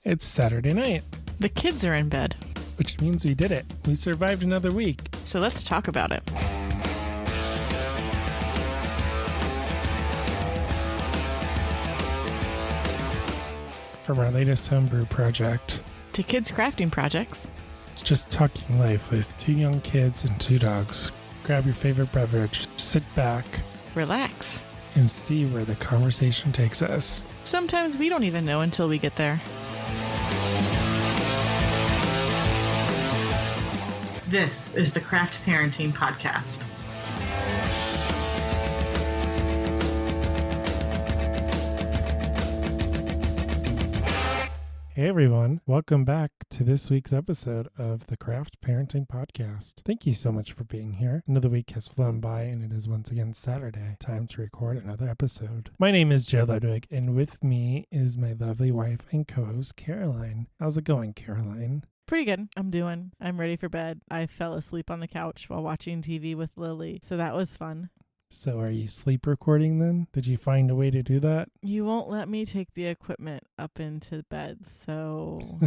It's Saturday night, The kids are in bed, which means we did it. We survived another week. so let's talk about it. From our latest homebrew project, To kids' crafting projects. just talking life with two young kids and two dogs. Grab your favorite beverage, sit back, Relax. and see where the conversation takes us. Sometimes we don't even know until we get there. This is the Craft Parenting Podcast. Hey everyone, welcome back to this week's episode of the Craft Parenting Podcast. Thank you so much for being here. Another week has flown by and it is once again Saturday. Time to record another episode. My name is Joe Ludwig and with me is my lovely wife and co-host Caroline. How's it going, Caroline? Pretty good. I'm ready for bed. I fell asleep on the couch while watching TV with Lily, so that was fun. So are you sleep recording then? Did you find a way to do that? You won't let me take the equipment up into bed, so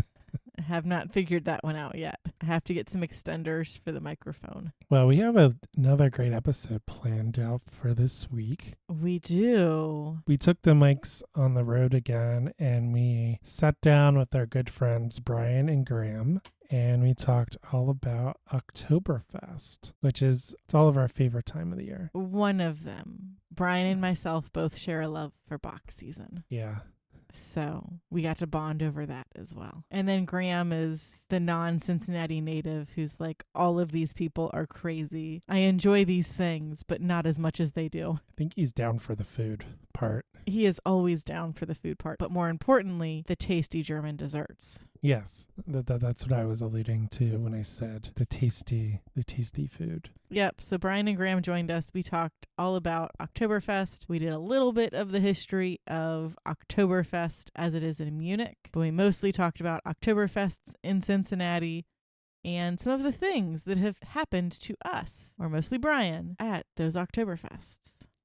I have not figured that one out yet. I have to get some extenders for the microphone. Well, we have another great episode planned out for this week. We do. We took the mics on the road again and we sat down with our good friends Bryan and Graham and we talked all about Oktoberfest, which is it's all of our favorite time of the year. One of them. Bryan and myself both share a love for box season. Yeah. So we got to bond over that as well. And then Graham is the non-Cincinnati native who's like, all of these people are crazy. I enjoy these things, but not as much as they do. I think he's down for the food part. He is always down for the food part, but more importantly, the tasty German desserts. Yes, that's what I was alluding to when I said the tasty food. Yep, so Bryan and Graham joined us. We talked all about Oktoberfest. We did a little bit of the history of Oktoberfest as it is in Munich, but we mostly talked about Oktoberfests in Cincinnati and some of the things that have happened to us, or mostly Bryan, at those Oktoberfests.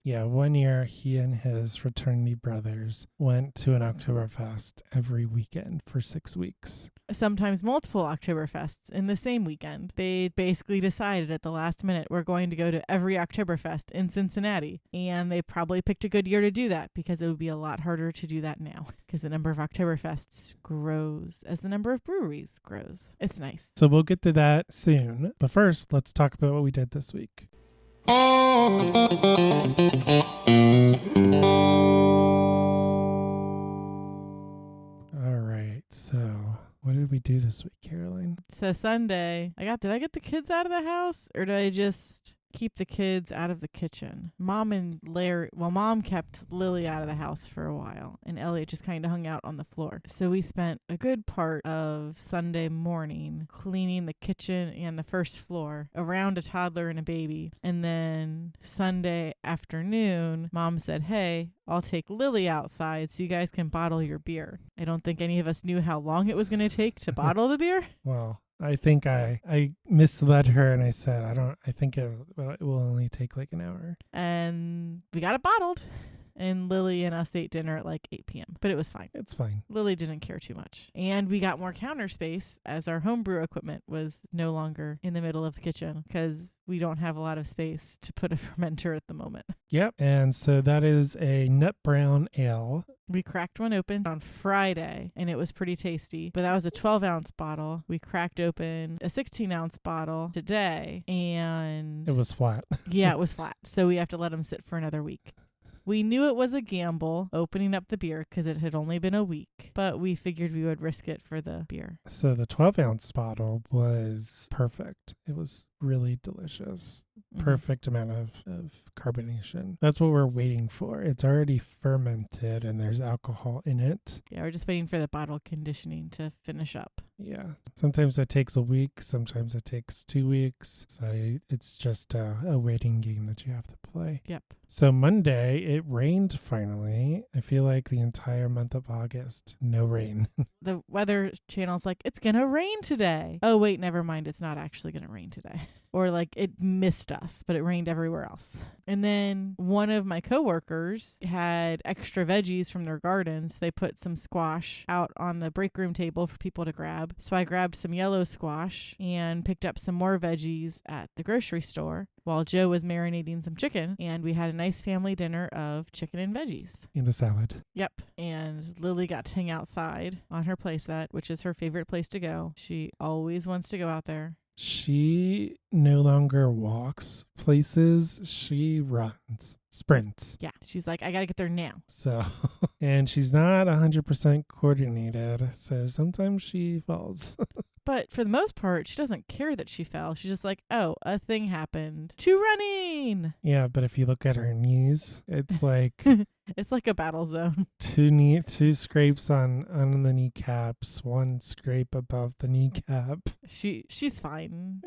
Yeah, one year he and his fraternity brothers went to an Oktoberfest every weekend for 6 weeks. Sometimes multiple Oktoberfests in the same weekend. They basically decided at the last minute we're going to go to every Oktoberfest in Cincinnati. And they probably picked a good year to do that because it would be a lot harder to do that now because the number of Oktoberfests grows as the number of breweries grows. It's nice. So we'll get to that soon. But first, let's talk about what we did this week. All right, so what did we do this week, Caroline? So Sunday, did I get the kids out of the house or did I just keep the kids out of the kitchen? Mom kept Lily out of the house for a while and Elliot just kind of hung out on the floor. So we spent a good part of Sunday morning cleaning the kitchen and the first floor around a toddler and a baby. And then Sunday afternoon, Mom said, hey, I'll take Lily outside so you guys can bottle your beer. I don't think any of us knew how long it was going to take to bottle the beer. Well, I think I misled her and I said, I think it will only take like an hour. And we got it bottled. And Lily and us ate dinner at like 8 p.m. But it was fine. It's fine. Lily didn't care too much. And we got more counter space as our homebrew equipment was no longer in the middle of the kitchen because we don't have a lot of space to put a fermenter at the moment. Yep. And so that is a nut brown ale. We cracked one open on Friday and it was pretty tasty, but that was a 12-ounce bottle. We cracked open a 16-ounce bottle today and it was flat. Yeah, it was flat. So we have to let them sit for another week. We knew it was a gamble opening up the beer because it had only been a week, but we figured we would risk it for the beer. So the 12-ounce bottle was perfect. It was really delicious. Perfect amount of carbonation. That's what we're waiting for. It's already fermented and there's alcohol in it. Yeah, we're just waiting for the bottle conditioning to finish up. Yeah. Sometimes it takes a week. Sometimes it takes 2 weeks. So it's just a waiting game that you have to play. Yep. So Monday, it rained finally. I feel like the entire month of August, no rain. The weather channel's like, it's going to rain today. Oh, wait, never mind. It's not actually going to rain today. or like it missed us, but it rained everywhere else. And then one of my coworkers had extra veggies from their gardens. They put some squash out on the break room table for people to grab. So I grabbed some yellow squash and picked up some more veggies at the grocery store while Joe was marinating some chicken. And we had a nice family dinner of chicken and veggies. And a salad. Yep. And Lily got to hang outside on her playset, which is her favorite place to go. She always wants to go out there. She no longer walks places. She runs, sprints. Yeah. She's like, I got to get there now. So, and she's not 100% coordinated. So sometimes she falls. But for the most part, she doesn't care that she fell. She's just like, oh, a thing happened. To running. Yeah, but if you look at her knees, it's like it's like a battle zone. two scrapes on the kneecaps, one scrape above the kneecap. She's fine.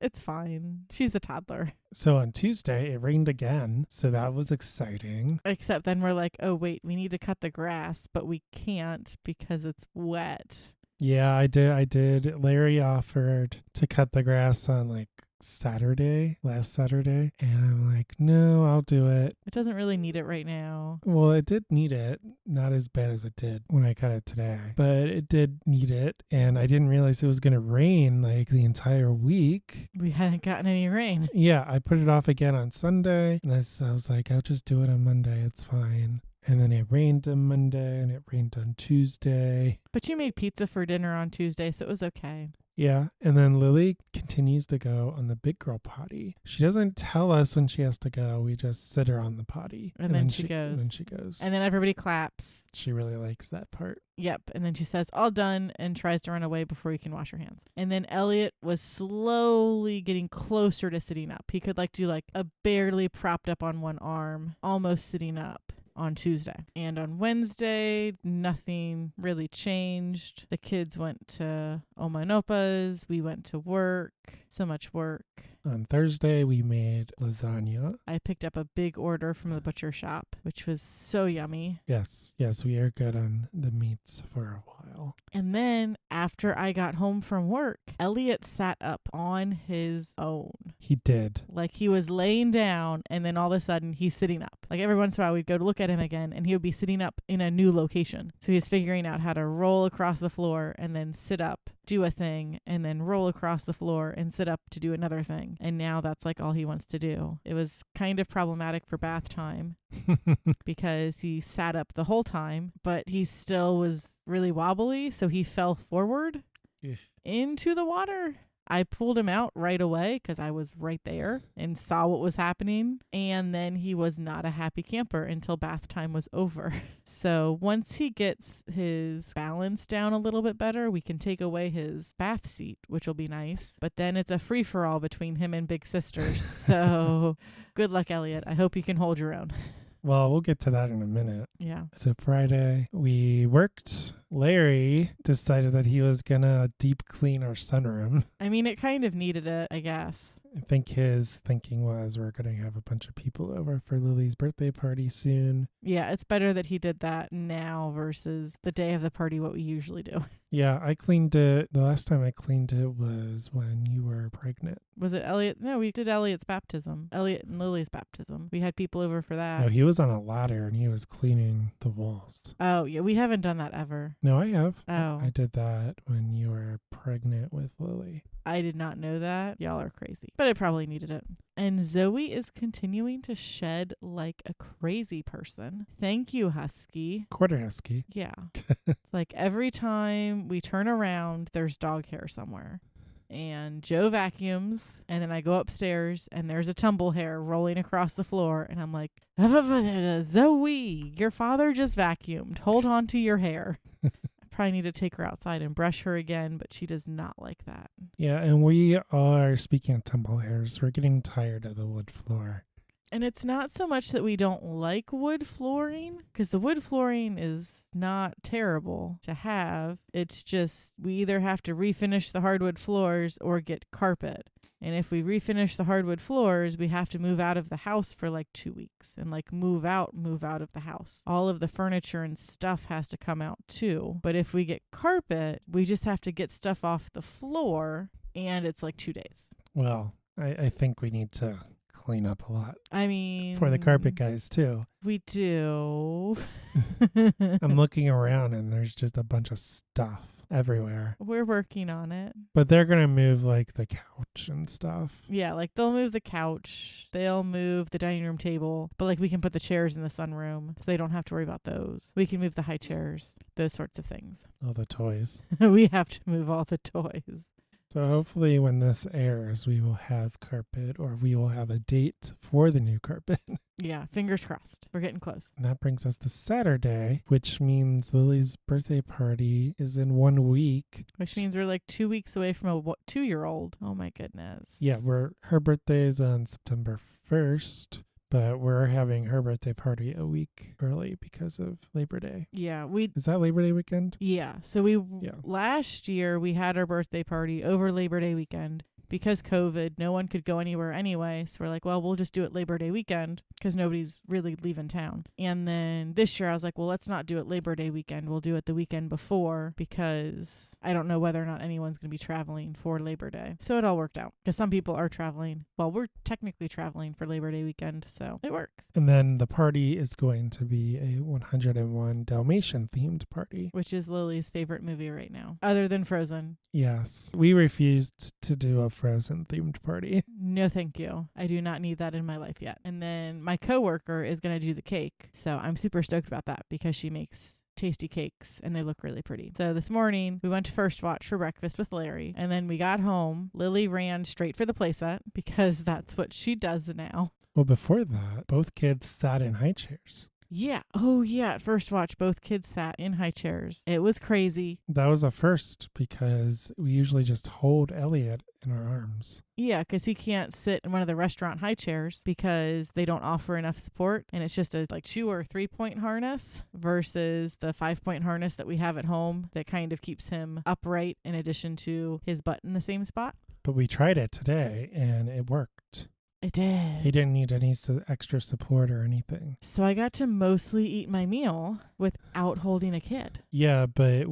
It's fine. She's a toddler. So on Tuesday, it rained again. So that was exciting. Except then we're like, oh, wait, we need to cut the grass, but we can't because it's wet. Yeah, I did. Larry offered to cut the grass on like last Saturday. And I'm like, no, I'll do it. It doesn't really need it right now. Well, it did need it. Not as bad as it did when I cut it today. But it did need it. And I didn't realize it was going to rain like the entire week. We hadn't gotten any rain. Yeah, I put it off again on Sunday. And I was like, I'll just do it on Monday. It's fine. And then it rained on Monday and it rained on Tuesday. But you made pizza for dinner on Tuesday, so it was okay. Yeah. And then Lily continues to go on the big girl potty. She doesn't tell us when she has to go. We just sit her on the potty. And then she goes. And then she goes. And then everybody claps. She really likes that part. Yep. And then she says, all done, and tries to run away before you can wash your hands. And then Elliot was slowly getting closer to sitting up. He could do like a barely propped up on one arm, almost sitting up on Tuesday. And on Wednesday, nothing really changed. The kids went to Oma and Opa's. We went to work. So much work. On Thursday, we made lasagna. I picked up a big order from the butcher shop, which was so yummy. Yes, we are good on the meats for a while. And then after I got home from work, Elliot sat up on his own. He did. Like he was laying down and then all of a sudden he's sitting up. Like every once in a while we'd go to look at him again and he would be sitting up in a new location. So he's figuring out how to roll across the floor and then sit up, do a thing, and then roll across the floor and sit up to do another thing. And now that's like all he wants to do. It was kind of problematic for bath time because he sat up the whole time, but he still was really wobbly. So he fell forward into the water. I pulled him out right away because I was right there and saw what was happening. And then he was not a happy camper until bath time was over. So once he gets his balance down a little bit better, we can take away his bath seat, which will be nice. But then it's a free-for-all between him and Big Sister. So good luck, Elliot. I hope you can hold your own. Well, we'll get to that in a minute. Yeah. So Friday, we worked. Larry decided that he was going to deep clean our sunroom. I mean, it kind of needed it, I guess. I think his thinking was we're going to have a bunch of people over for Lily's birthday party soon. Yeah, it's better that he did that now versus the day of the party, what we usually do. Yeah, I cleaned it. The last time I cleaned it was when you were pregnant. Was it Elliot? No, we did Elliot's baptism. Elliot and Lily's baptism. We had people over for that. No, he was on a ladder and he was cleaning the walls. Oh, yeah, we haven't done that ever. No, I have. Oh. I did that when you were pregnant with Lily. I did not know that. Y'all are crazy. But I probably needed it. And Zoe is continuing to shed like a crazy person. Thank you, Husky. Quarter Husky. Yeah. Like every time we turn around, there's dog hair somewhere. And Joe vacuums, and then I go upstairs, and there's a tumble hair rolling across the floor, and I'm like, Zoe, your father just vacuumed. Hold on to your hair. Probably need to take her outside and brush her again, but she does not like that. Yeah, and we are, speaking of tumble hairs, we're getting tired of the wood floor. And it's not so much that we don't like wood flooring, because the wood flooring is not terrible to have. It's just we either have to refinish the hardwood floors or get carpet. And if we refinish the hardwood floors, we have to move out of the house for like 2 weeks and like move out of the house. All of the furniture and stuff has to come out too. But if we get carpet, we just have to get stuff off the floor and it's like 2 days. Well, I think we need to clean up a lot. I mean, for the carpet guys too. We do. I'm looking around and there's just a bunch of stuff everywhere. We're working on it. But they're going to move like the couch and stuff. Yeah, like they'll move the couch. They'll move the dining room table. But like we can put the chairs in the sunroom so they don't have to worry about those. We can move the high chairs. Those sorts of things. All the toys. We have to move all the toys. So hopefully when this airs, we will have carpet, or we will have a date for the new carpet. Yeah, fingers crossed. We're getting close. And that brings us to Saturday, which means Lily's birthday party is in 1 week. Which means we're like 2 weeks away from a 2-year-old. Oh my goodness. Yeah, her birthday is on September 1st. But we're having her birthday party a week early because of Labor Day. Yeah, Is that Labor Day weekend? Yeah. So last year we had our birthday party over Labor Day weekend. Because COVID, no one could go anywhere anyway. So we're like, well, we'll just do it Labor Day weekend because nobody's really leaving town. And then this year I was like, well, let's not do it Labor Day weekend. We'll do it the weekend before because I don't know whether or not anyone's going to be traveling for Labor Day. So it all worked out because some people are traveling. Well, we're technically traveling for Labor Day weekend, so it works. And then the party is going to be a 101 Dalmatian themed party. Which is Lily's favorite movie right now, other than Frozen. Yes. We refused to do a Frozen themed party. No, thank you. I do not need that in my life yet. And then my coworker is going to do the cake. So I'm super stoked about that because she makes tasty cakes and they look really pretty. So this morning we went to First Watch for breakfast with Larry, and then we got home. Lily ran straight for the playset because that's what she does now. Well, before that, both kids sat in high chairs. Yeah. Oh, yeah. At First Watch, both kids sat in high chairs. It was crazy. That was a first because we usually just hold Elliot in our arms. Yeah, because he can't sit in one of the restaurant high chairs because they don't offer enough support. And it's just a 2 or 3 point harness versus the 5-point harness that we have at home that kind of keeps him upright in addition to his butt in the same spot. But we tried it today and it worked. It did. He didn't need any extra support or anything. So I got to mostly eat my meal without holding a kid. Yeah, but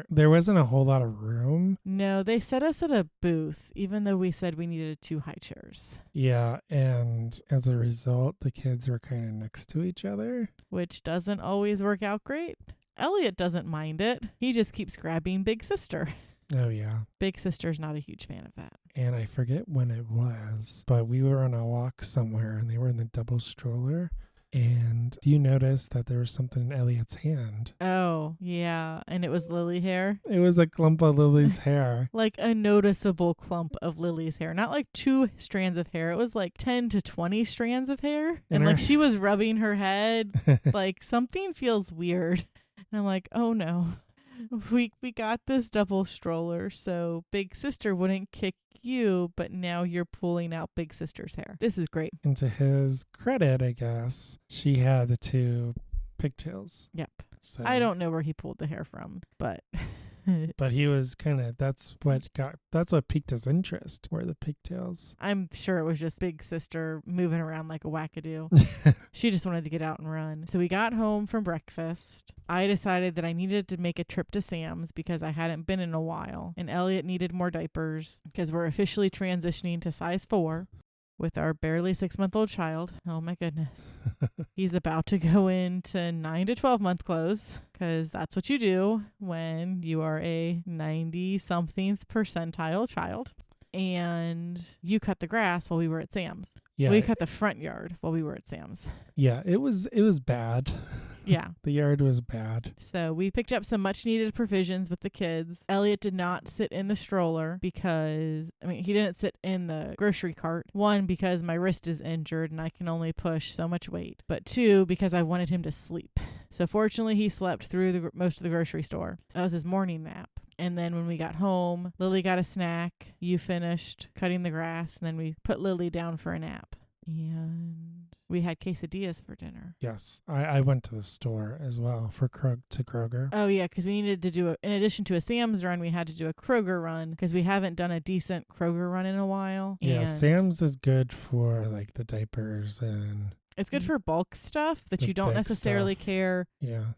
there wasn't a whole lot of room. No, they set us at a booth, even though we said we needed 2 high chairs. Yeah, and as a result, the kids were kind of next to each other. Which doesn't always work out great. Elliot doesn't mind it. He just keeps grabbing Big Sister. Oh, yeah. Big Sister's not a huge fan of that. And I forget when it was, but we were on a walk somewhere and they were in the double stroller. And do you notice that there was something in Elliot's hand? Oh, yeah. And it was Lily hair? It was a clump of Lily's hair. Like a noticeable clump of Lily's hair. Not like 2 strands of hair. It was like 10 to 20 strands of hair. And like she was rubbing her head. Like something feels weird. And I'm like, oh no. We got this double stroller so Big Sister wouldn't kick you, but now you're pulling out Big Sister's hair. This is great. And to his credit, I guess, she had the 2 pigtails. Yep. So I don't know where he pulled the hair from, but but he was that's what piqued his interest, were the pigtails. I'm sure it was just Big Sister moving around like a wackadoo. She just wanted to get out and run. So we got home from breakfast. I decided that I needed to make a trip to Sam's because I hadn't been in a while. And Elliot needed more diapers because we're officially transitioning to size 4 with our barely 6-month-old child. Oh my goodness. He's about to go into 9 to 12-month clothes because that's what you do when you are a 90-something percentile child. And you cut the grass while we were at Sam's. Yeah. We cut the front yard while we were at Sam's. Yeah, it was bad. Yeah. The yard was bad. So we picked up some much needed provisions with the kids. Elliot did not sit in the stroller because, he didn't sit in the grocery cart. 1, because my wrist is injured and I can only push so much weight. But 2, because I wanted him to sleep. So fortunately, he slept through most of the grocery store. That was his morning nap. And then when we got home, Lily got a snack. You finished cutting the grass, and then we put Lily down for a nap. And we had quesadillas for dinner. Yes. I went to the store as well to Kroger. Oh, yeah, because we needed to do in addition to a Sam's run, we had to do a Kroger run because we haven't done a decent Kroger run in a while. Yeah, Sam's is good for like the diapers and... It's good for bulk stuff that you don't necessarily care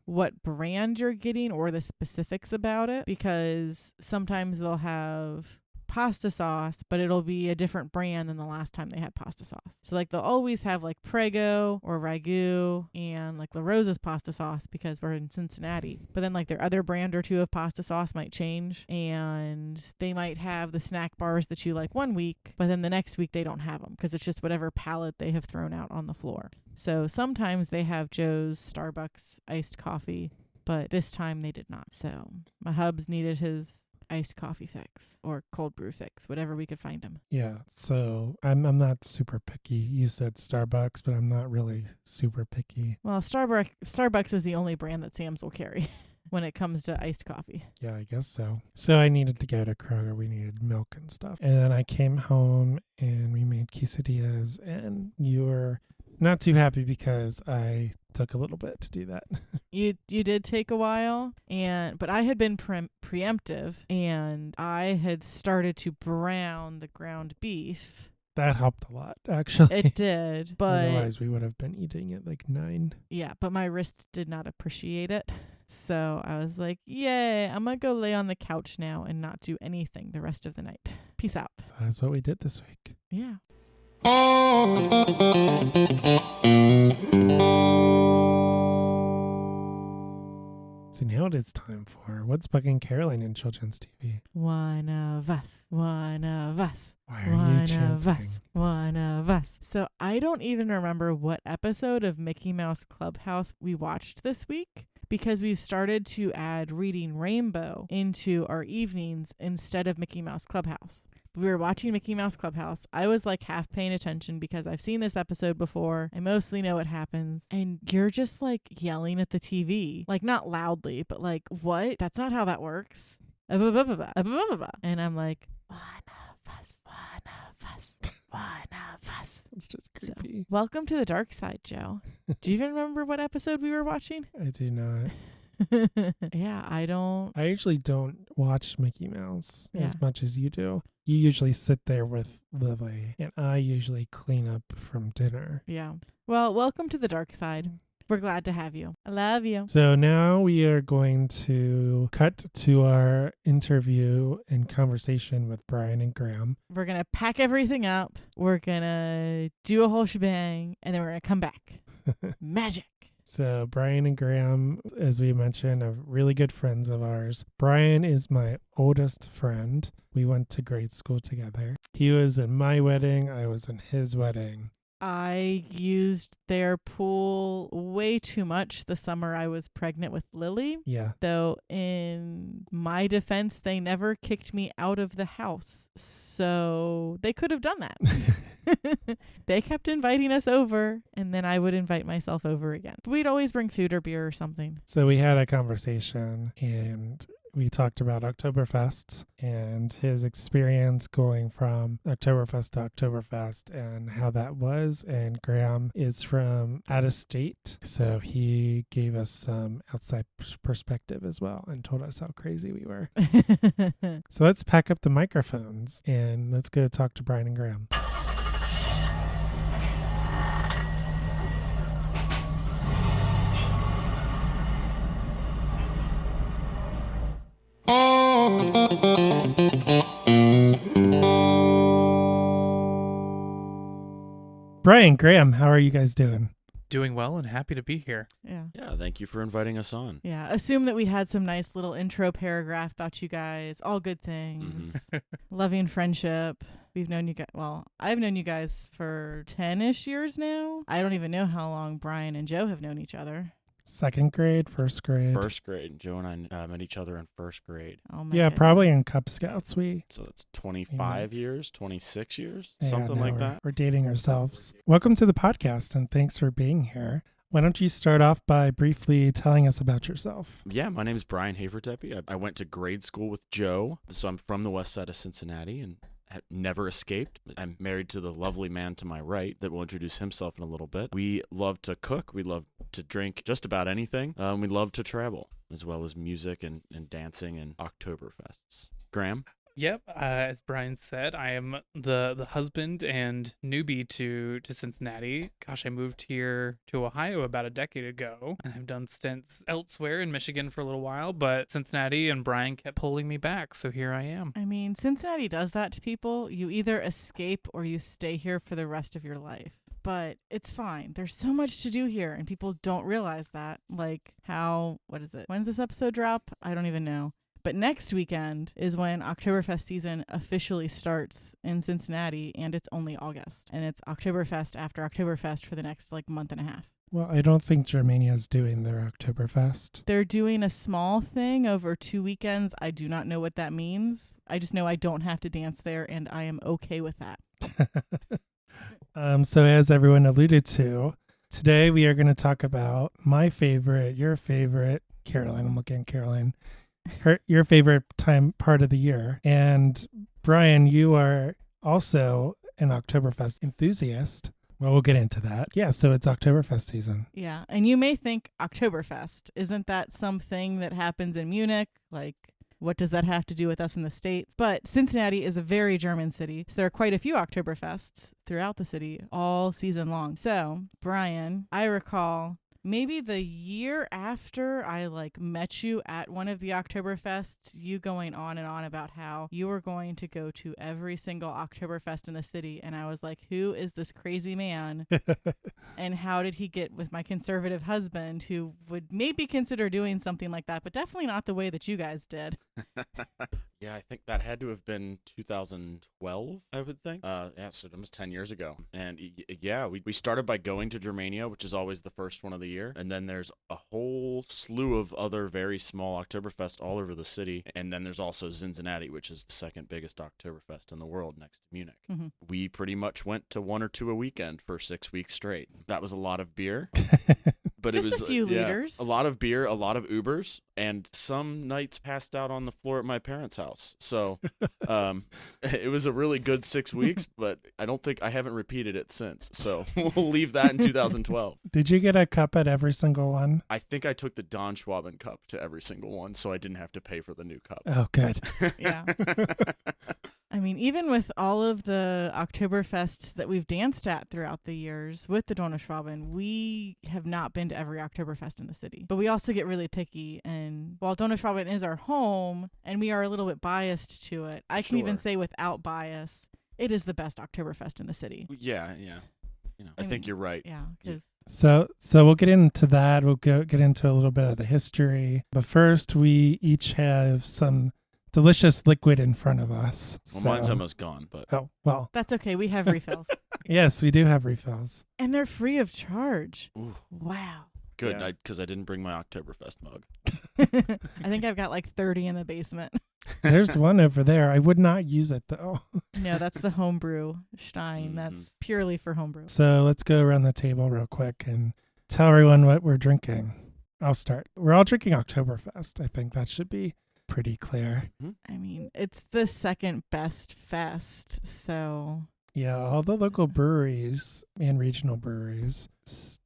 what brand you're getting or the specifics about it, because sometimes they'll have pasta sauce, but it'll be a different brand than the last time they had pasta sauce. So like they'll always have like Prego or Ragu and like La Rosa's pasta sauce because we're in Cincinnati. But then like their other brand or two of pasta sauce might change, and they might have the snack bars that you like one week, but then the next week they don't have them because it's just whatever pallet they have thrown out on the floor. So sometimes they have Joe's Starbucks iced coffee, but this time they did not. So my hubs needed his iced coffee fix or cold brew fix, whatever we could find him. Yeah, so I'm not super picky. You said Starbucks, but I'm not really super picky. Well, Starbucks is the only brand that Sam's will carry when it comes to iced coffee. Yeah, I guess so. So I needed to go to Kroger. We needed milk and stuff. And then I came home and we made quesadillas, and you were not too happy because I took a little bit to do that. You did take a while, but I had been preemptive, and I had started to brown the ground beef. That helped a lot, actually. It did, but otherwise we would have been eating at like 9. Yeah, but my wrist did not appreciate it. So I was like, yay, I'm going to go lay on the couch now and not do anything the rest of the night. Peace out. That's what we did this week. Yeah. So now it is time for What's Bugging Caroline in Children's TV. One of us, one of us. Why are you chanting? One of us. So I don't even remember what episode of Mickey Mouse Clubhouse we watched this week, because we've started to add Reading Rainbow into our evenings instead of Mickey Mouse Clubhouse. We were watching Mickey Mouse Clubhouse. I was like half paying attention because I've seen this episode before. I mostly know what happens. And you're just like yelling at the TV. Like not loudly, but like, what? That's not how that works. And I'm like, one of us, one of us, one of us. It's just creepy. So, welcome to the dark side, Joe. Do you even remember what episode we were watching? I do not. Yeah, I don't. I actually don't watch Mickey Mouse as Yeah. much as you do. You usually sit there with Lily, and I usually clean up from dinner. Yeah. Well, welcome to the dark side. We're glad to have you. I love you. So now we are going to cut to our interview and conversation with Bryan and Graham. We're going to pack everything up. We're going to do a whole shebang, and then we're going to come back. Magic. So Bryan and Graham, as we mentioned, are really good friends of ours. Bryan is my oldest friend. We went to grade school together. He was in my wedding. I was in his wedding. I used their pool way too much the summer I was pregnant with Lily. Yeah. Though in my defense, they never kicked me out of the house. So they could have done that. They kept inviting us over, and then I would invite myself over again. We'd always bring food or beer or something. So we had a conversation, and we talked about Oktoberfest and his experience going from Oktoberfest to Oktoberfest and how that was. And Graham is from out of state, so he gave us some outside perspective as well and told us how crazy we were. So let's pack up the microphones and let's go talk to Bryan and Graham. Bryan, Graham, how are you guys doing? Doing well and happy to be here. Yeah. Yeah, thank you for inviting us on. Yeah. Assume that we had some nice little intro paragraph about you guys. All good things. Loving friendship. We've known you guys. Well, I've known you guys for 10-ish years now. I don't even know how long Bryan and Joe have known each other. Second grade, first grade? First grade. Joe and I met each other in first grade. Oh my Yeah, goodness. probably in Cub Scouts. So that's 25 years, 26 years, Yeah, something now like we're- that. We're dating ourselves. Welcome to the podcast, and thanks for being here. Why don't you start off by briefly telling us about yourself? Yeah, my name is Bryan Havertepe. I went to grade school with Joe, so I'm from the west side of Cincinnati and have never escaped. I'm married to the lovely man to my right that will introduce himself in a little bit. We love to cook. We love to drink just about anything. We love to travel, as well as music and dancing and Oktoberfests. Graham? Yep, as Brian said, I am the husband and newbie to Cincinnati. Gosh, I moved here to Ohio about a decade ago, and I've done stints elsewhere in Michigan for a little while, but Cincinnati and Brian kept pulling me back, so here I am. I mean, Cincinnati does that to people. You either escape or you stay here for the rest of your life. But it's fine. There's so much to do here, and people don't realize that. Like how, what is it? When's this episode drop? I don't even know. But next weekend is when Oktoberfest season officially starts in Cincinnati, and it's only August. And it's Oktoberfest after Oktoberfest for the next month and a half. Well, I don't think Germania's doing their Oktoberfest. They're doing a small thing over 2 weekends. I do not know what that means. I just know I don't have to dance there, and I am okay with that. So as everyone alluded to, today we are going to talk about my favorite, your favorite, Caroline, I'm looking at Caroline, your favorite part of the year. And Brian, you are also an Oktoberfest enthusiast. Well, we'll get into that. Yeah, so it's Oktoberfest season. Yeah, and you may think Oktoberfest, isn't that something that happens in Munich? Like, what does that have to do with us in the States? But Cincinnati is a very German city, so there are quite a few Oktoberfests throughout the city all season long. So, Brian, I recall maybe the year after I met you at one of the Oktoberfests, you going on and on about how you were going to go to every single Oktoberfest in the city. And I was like, who is this crazy man? And how did he get with my conservative husband who would maybe consider doing something like that, but definitely not the way that you guys did? Yeah, I think that had to have been 2012, I would think. Yeah, so almost 10 years ago. And yeah, we started by going to Germania, which is always the first one of the year. And then there's a whole slew of other very small Oktoberfest all over the city. And then there's also Cincinnati, which is the second biggest Oktoberfest in the world next to Munich. Mm-hmm. We pretty much went to 1 or 2 a weekend for 6 weeks straight. That was a lot of beer. But just it was a few liters. A lot of beer, a lot of Ubers, and some nights passed out on the floor at my parents' house. So it was a really good 6 weeks, but I haven't repeated it since. So we'll leave that in 2012. Did you get a cup at every single one? I think I took the Don Schwaben cup to every single one, so I didn't have to pay for the new cup. Oh, good. Yeah. I mean, even with all of the Oktoberfests that we've danced at throughout the years with the Donauschwaben, we have not been to every Oktoberfest in the city. But we also get really picky. And while Donauschwaben is our home and we are a little bit biased to it, I can even say without bias, it is the best Oktoberfest in the city. Yeah. I think you're right. Yeah. So we'll get into that. We'll get into a little bit of the history. But first, we each have some delicious liquid in front of us. Well, mine's almost gone, but... Oh, well. That's okay. We have refills. Yes, we do have refills. And they're free of charge. Ooh. Wow. Good, because I didn't bring my Oktoberfest mug. I think I've got 30 in the basement. There's one over there. I would not use it, though. No, that's the homebrew Stein. That's purely for homebrew. So let's go around the table real quick and tell everyone what we're drinking. I'll start. We're all drinking Oktoberfest. I think that should be pretty clear. I mean, it's the second best fest, so... Yeah, all the local breweries and regional breweries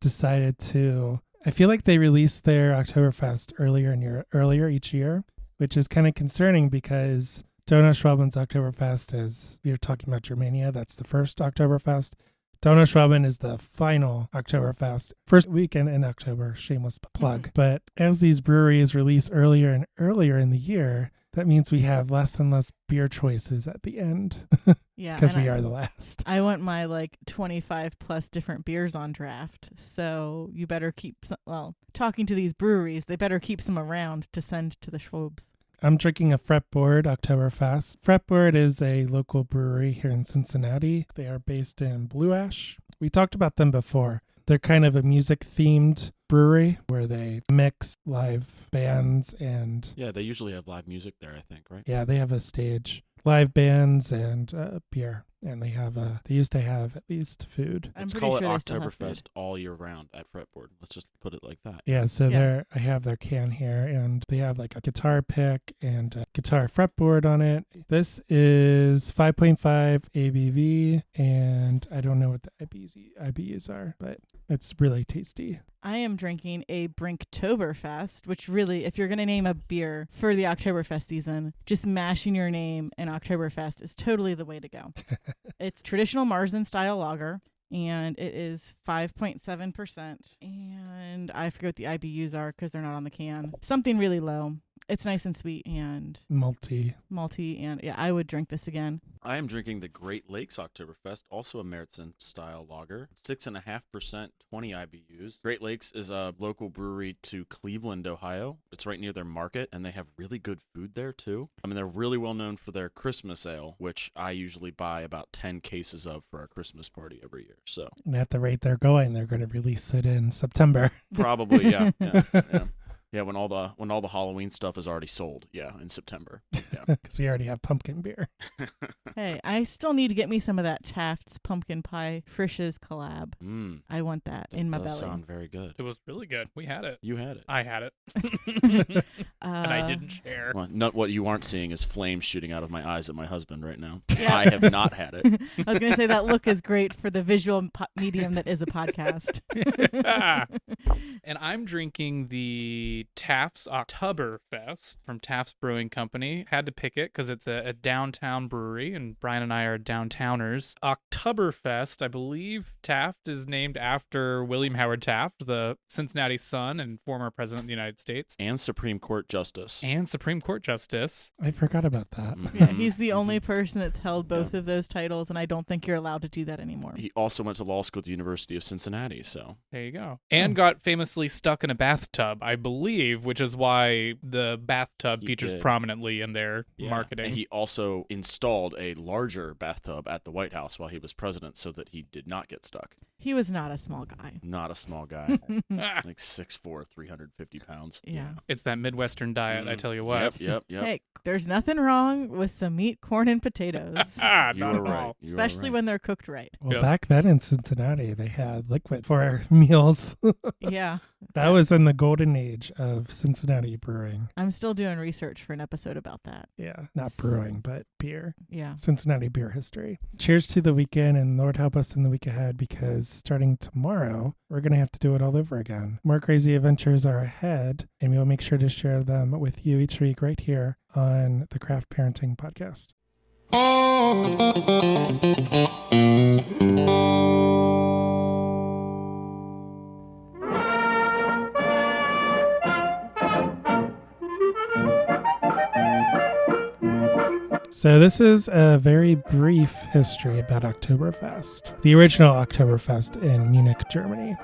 decided to... I feel like they release their Oktoberfest earlier each year, which is kind of concerning because Donauschwaben's Oktoberfest is, we were talking about Germania, that's the first Oktoberfest. Donauschwaben is the final Oktoberfest, first weekend in October, shameless plug. But as these breweries release earlier and earlier in the year, that means we have less and less beer choices at the end. Yeah, because we are the last. I want my 25 plus different beers on draft. So you better keep some, talking to these breweries, they better keep some around to send to the Schwabs. I'm drinking a Fretboard Oktoberfest. Fretboard is a local brewery here in Cincinnati. They are based in Blue Ash. We talked about them before. They're kind of a music-themed brewery where they mix live bands and... Yeah, they usually have live music there, I think, right? Yeah, they have a stage, live bands and beer. And they used to have at least food. Let's call it Oktoberfest all year round at Fretboard. Let's just put it like that. Yeah, so I have their can here, and they have a guitar pick and a guitar fretboard on it. This is 5.5 ABV, and I don't know what the IBUs are, but It's really tasty. I am drinking a Brinktoberfest, which really, if you're going to name a beer for the Oktoberfest season, just mashing your name in Oktoberfest is totally the way to go. It's traditional Marzen style lager, and it is 5.7%. And I forget what the IBUs are because they're not on the can. Something really low. It's nice and sweet and Malty. And yeah, I would drink this again. I am drinking the Great Lakes Oktoberfest, also a Märzen-style lager. 6.5%, 20 IBUs. Great Lakes is a local brewery to Cleveland, Ohio. It's right near their market, and they have really good food there, too. I mean, they're really well known for their Christmas ale, which I usually buy about 10 cases of for our Christmas party every year. So And at the rate they're going to release it in September. probably, yeah. Yeah, when all the Halloween stuff is already sold, in September. Yeah. Because we already have pumpkin beer. Hey, I still need to get me some of that Taft's Pumpkin Pie Frisch's collab. I want that in my belly. That does sound very good. It was really good. We had it. You had it. I had it. And I didn't share. Well, what you aren't seeing is flames shooting out of my eyes at my husband right now. Yeah. I have not had it. I was going to say that look is great for the visual medium that is a podcast. And I'm drinking the Taft's Oktoberfest from Taft's Brewing Company. Had to pick it because it's a downtown brewery, and Brian and I are downtowners. Oktoberfest, I believe Taft is named after William Howard Taft, the Cincinnati son and former president of the United States. And Supreme Court Justice. I forgot about that. Yeah, he's the only person that's held both of those titles, and I don't think you're allowed to do that anymore. He also went to law school at the University of Cincinnati, so. There you go. And got famously stuck in a bathtub, I believe, which is why the bathtub features prominently in their marketing. And he also installed a larger bathtub at the White House while he was president so that he did not get stuck. He was not a small guy. Not a small guy. Like 6'4", 350 pounds. Yeah. It's that Midwestern diet, I tell you what. Yep. Hey, there's nothing wrong with some meat, corn, and potatoes. You are right. Especially when they're cooked right. Well, back then in Cincinnati, they had liquid for meals. Yeah. That was in the golden age of Cincinnati brewing. I'm still doing research for an episode about that. Yeah, not brewing, but beer. Yeah. Cincinnati beer history. Cheers to the weekend, and Lord help us in the week ahead, because starting tomorrow, we're going to have to do it all over again. More crazy adventures are ahead, and we will make sure to share them with you each week right here on the Craft Parenting Podcast. So this is a very brief history about Oktoberfest, the original Oktoberfest in Munich, Germany.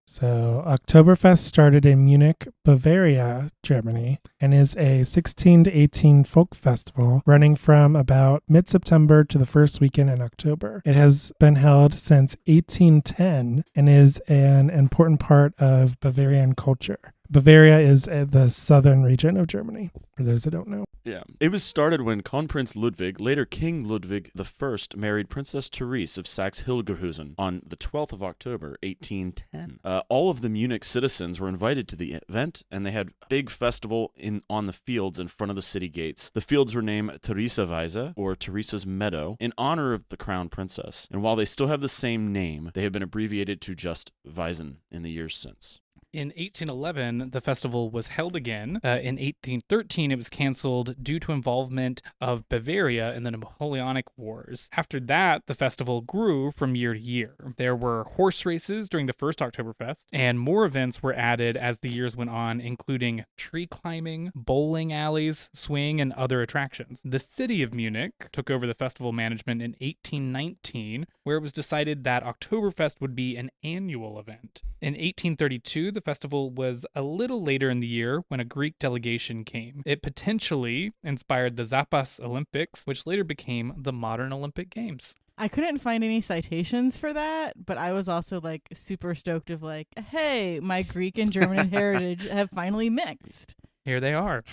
So Oktoberfest started in Munich, Bavaria, Germany, and is a 16 to 18 folk festival running from about mid-September to the first weekend in October. It has been held since 1810 and is an important part of Bavarian culture. Bavaria is the southern region of Germany, for those that don't know. Yeah. It was started when Kronprinz Ludwig, later King Ludwig I, married Princess Therese of Saxe-Hildburghausen on the 12th of October, 1810. All of the Munich citizens were invited to the event, and they had a big festival on the fields in front of the city gates. The fields were named Theresa-Wiese, or Teresa's Meadow, in honor of the crown princess. And while they still have the same name, they have been abbreviated to just Wiesen in the years since. In 1811, the festival was held again. In 1813, it was canceled due to involvement of Bavaria in the Napoleonic Wars. After that, the festival grew from year to year. There were horse races during the first Oktoberfest, and more events were added as the years went on, including tree climbing, bowling alleys, swing, and other attractions. The city of Munich took over the festival management in 1819, where it was decided that Oktoberfest would be an annual event. In 1832, the festival was a little later in the year when a Greek delegation came. It potentially inspired the Zapas Olympics, which later became the modern Olympic Games. I couldn't find any citations for that, but I was also super stoked of hey, my Greek and German heritage have finally mixed. Here they are.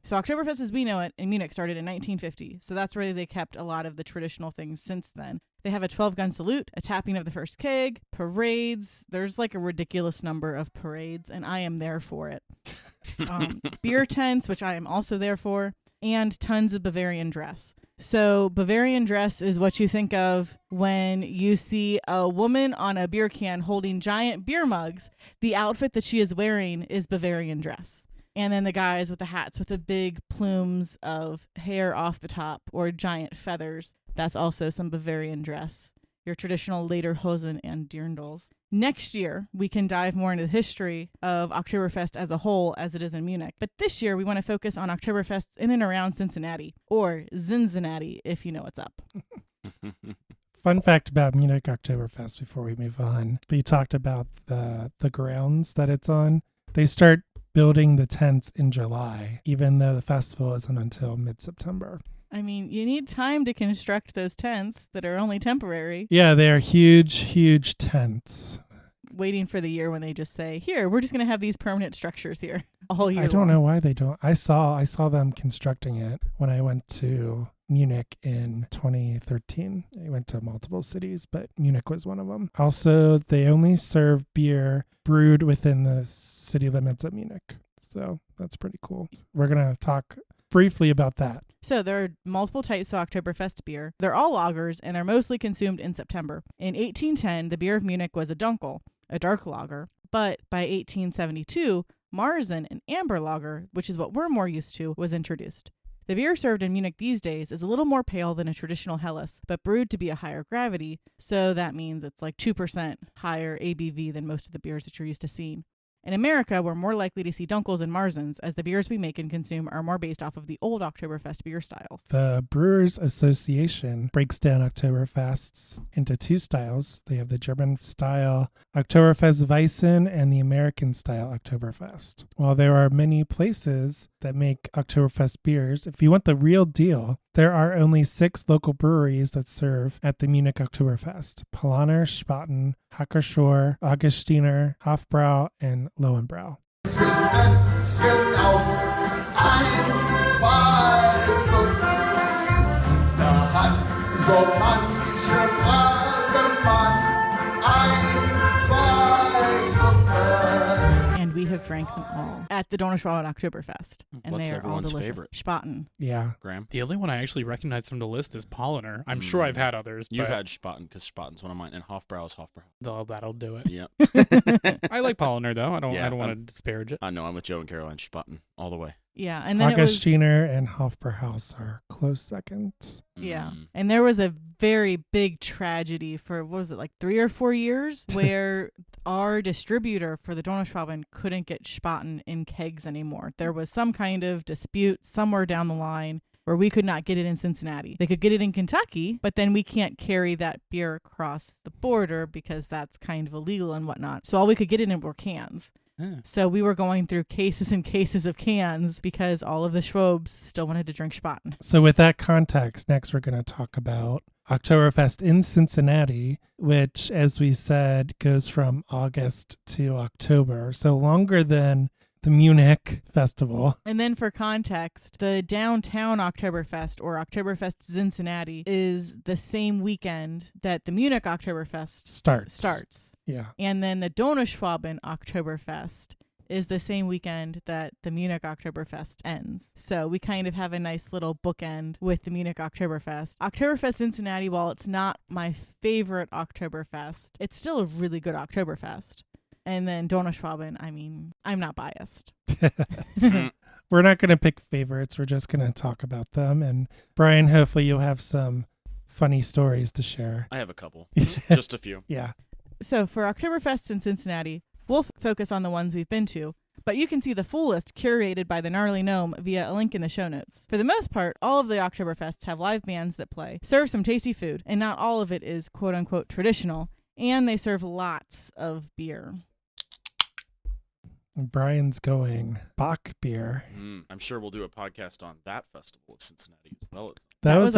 So Oktoberfest as we know it in Munich started in 1950. So that's where they kept a lot of the traditional things since then. They have a 12-gun salute, a tapping of the first keg, parades. There's a ridiculous number of parades, and I am there for it. Beer tents, which I am also there for, and tons of Bavarian dress. So Bavarian Dress is what you think of when you see a woman on a beer can holding giant beer mugs. The outfit that she is wearing is Bavarian Dress. And then the guys with the hats with the big plumes of hair off the top or giant feathers, that's also some Bavarian Dress. Your traditional lederhosen and dirndls. Next year, we can dive more into the history of Oktoberfest as a whole as it is in Munich. But this year, we want to focus on Oktoberfests in and around Cincinnati, or Cincinnati, if you know what's up. Fun fact about Munich Oktoberfest before we move on. We talked about the grounds that it's on. They start building the tents in July, even though the festival isn't until mid-September. I mean, you need time to construct those tents that are only temporary. Yeah, they are huge, huge tents. Waiting for the year when they just say, here, we're just going to have these permanent structures here all year I don't long. know why they don't. I saw them constructing it when I went to Munich in 2013. I went to multiple cities, but Munich was one of them. Also, they only serve beer brewed within the city limits of Munich. So that's pretty cool. We're going to talk briefly about that. So there are multiple types of Oktoberfest beer. They're all lagers, and they're mostly consumed in September. In 1810, the beer of Munich was a Dunkel, a dark lager. But by 1872, Marzen, an amber lager, which is what we're more used to, was introduced. The beer served in Munich these days is a little more pale than a traditional Helles, but brewed to be a higher gravity, so that means it's like 2% higher ABV than most of the beers that you're used to seeing. In America, we're more likely to see Dunkels and Marzens, as the beers we make and consume are more based off of the old Oktoberfest beer styles. The Brewers Association breaks down Oktoberfests into two styles. They have the German style Oktoberfest Weissen and the American style Oktoberfest. While there are many places that make Oktoberfest beers, if you want the real deal, there are only 6 local breweries that serve at the Munich Oktoberfest: Paulaner, Spaten, Hackerschor, Augustiner, Hofbrau, and Lowenbrau. And we have drank them all at the Donauschwaben Oktoberfest. And What's they are all everyone's delicious. favorite? Spaten. Yeah. Graham? The only one I actually recognize from the list is Paulaner. I'm sure I've had others, You've but had Spaten, because Spaten's one of mine, and Hofbrau is Hofbrau. that'll do it. Yep. I like Paulaner though. I don't Yeah, want to disparage it. I know, I'm with Joe and Caroline. Spaten, all the way. Yeah, and then it was... Augustiner and Hofbrauhaus are close seconds. Yeah. Mm. And there was a very big tragedy for, what was it, like 3 or 4 years, where our distributor for the Donauschwaben couldn't get Spaten in kegs anymore. There was some kind of dispute somewhere down the line where we could not get it in Cincinnati. They could get it in Kentucky, but then we can't carry that beer across the border because that's kind of illegal and whatnot. So all we could get it in were cans. Yeah. So we were going through cases and cases of cans because all of the Schwabes still wanted to drink Spaten. So with that context, next we're going to talk about Oktoberfest in Cincinnati, which, as we said, goes from August to October. So longer than the Munich festival. And then for context, the downtown Oktoberfest, or Oktoberfest Cincinnati, is the same weekend that the Munich Oktoberfest starts. Yeah. And then the Donauschwaben Oktoberfest is the same weekend that the Munich Oktoberfest ends. So we kind of have a nice little bookend with the Munich Oktoberfest. Oktoberfest Cincinnati, while it's not my favorite Oktoberfest, it's still a really good Oktoberfest. And then Donauschwaben, I mean, I'm not biased. We're not going to pick favorites. We're just going to talk about them. And Brian, hopefully you'll have some funny stories to share. I have a couple. Just a few. Yeah. So for Oktoberfest in Cincinnati, we'll focus on the ones we've been to, but you can see the full list curated by the Gnarly Gnome via a link in the show notes. For the most part, all of the Oktoberfests have live bands that play, serve some tasty food, and not all of it is quote-unquote traditional, and they serve lots of beer. Brian's going Bach beer. I'm sure we'll do a podcast on that festival of Cincinnati as well. That was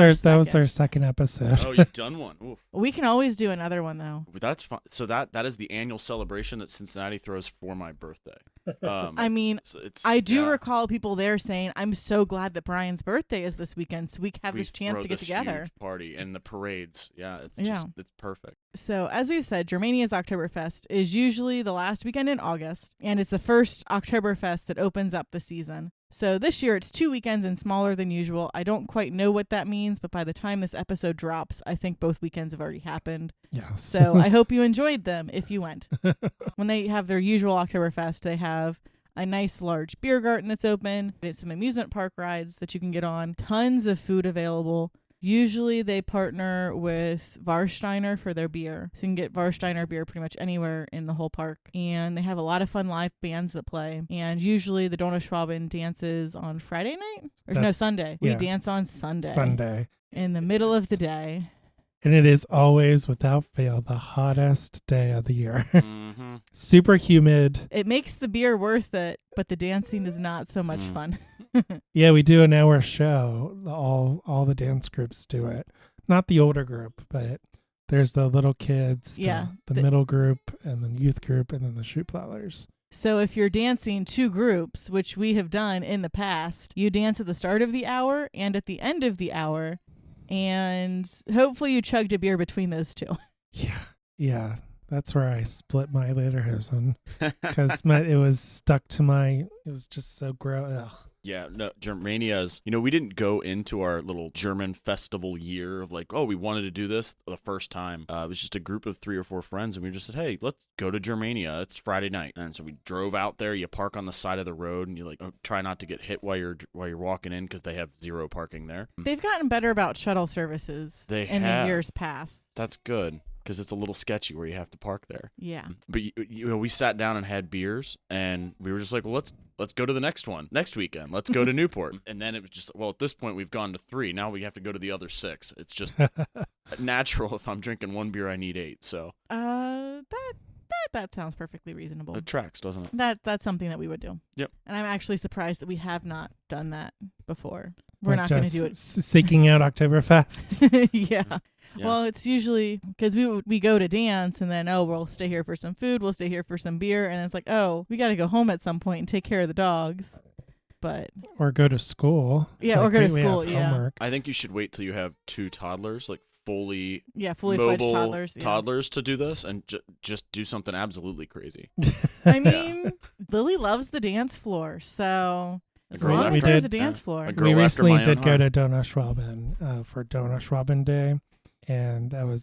our second episode. Oh, you've done one. Ooh. We can always do another one, though. That's fun. So that is the annual celebration that Cincinnati throws for my birthday. I mean, I do recall people there saying, I'm so glad that Brian's birthday is this weekend so we have this chance to get together. Huge party and the parades. Yeah, it's perfect. So as we've said, Germania's Oktoberfest is usually the last weekend in August, and it's the first Oktoberfest that opens up the season. So this year it's 2 weekends and smaller than usual. I don't quite know what that means, but by the time this episode drops, I think both weekends have already happened. Yes. So I hope you enjoyed them if you went. When they have their usual Oktoberfest, they have a nice large beer garden that's open. There's some amusement park rides that you can get on. Tons of food available. Usually they partner with Warsteiner for their beer. So you can get Warsteiner beer pretty much anywhere in the whole park. And they have a lot of fun live bands that play. And usually the Donauschwaben dances on Friday night? No, Sunday. We dance on Sunday. Sunday. In the middle of the day. And it is always, without fail, the hottest day of the year. Mm-hmm. Super humid. It makes the beer worth it, but the dancing is not so much fun. Yeah, we do an hour show. All the dance groups do it. Not the older group, but there's the little kids, the middle group, and the youth group, and then the Schuhplalers. So if you're dancing 2 groups, which we have done in the past, you dance at the start of the hour and at the end of the hour, and hopefully you chugged a beer between those 2. Yeah. That's where I split my lederhosen because it was stuck to it was just so gross. Yeah, no, Germania's, we didn't go into our little German festival year of like, oh, we wanted to do this the first time. It was just a group of 3 or 4 friends, and we just said, hey, let's go to Germania. It's Friday night. And so we drove out there. You park on the side of the road, and you try not to get hit while you're walking in because they have 0 parking there. They've gotten better about shuttle services the years past. That's good. Because it's a little sketchy where you have to park there. Yeah. But we sat down and had beers, and we were just like, well, let's go to the next one next weekend. Let's go to Newport. And then it was just, well, at this point we've gone to 3. Now we have to go to the other 6. It's just natural. If I'm drinking 1 beer, I need 8. So that sounds perfectly reasonable. It tracks, doesn't it? That's something that we would do. Yep. And I'm actually surprised that we have not done that before. We're not going to do it. Seeking out Oktoberfests. Yeah. Well, it's usually because we go to dance and then, we'll stay here for some food. We'll stay here for some beer. And it's like, we got to go home at some point and take care of the dogs. Or go to school. Yeah, or go to school. Yeah. Homework. I think you should wait till you have 2 toddlers, like fully fledged toddlers to do this and just do something absolutely crazy. I mean, Lily loves the dance floor. So as long as there's a dance floor. We recently did go to Donauschwaben for Donauschwaben Day. And that was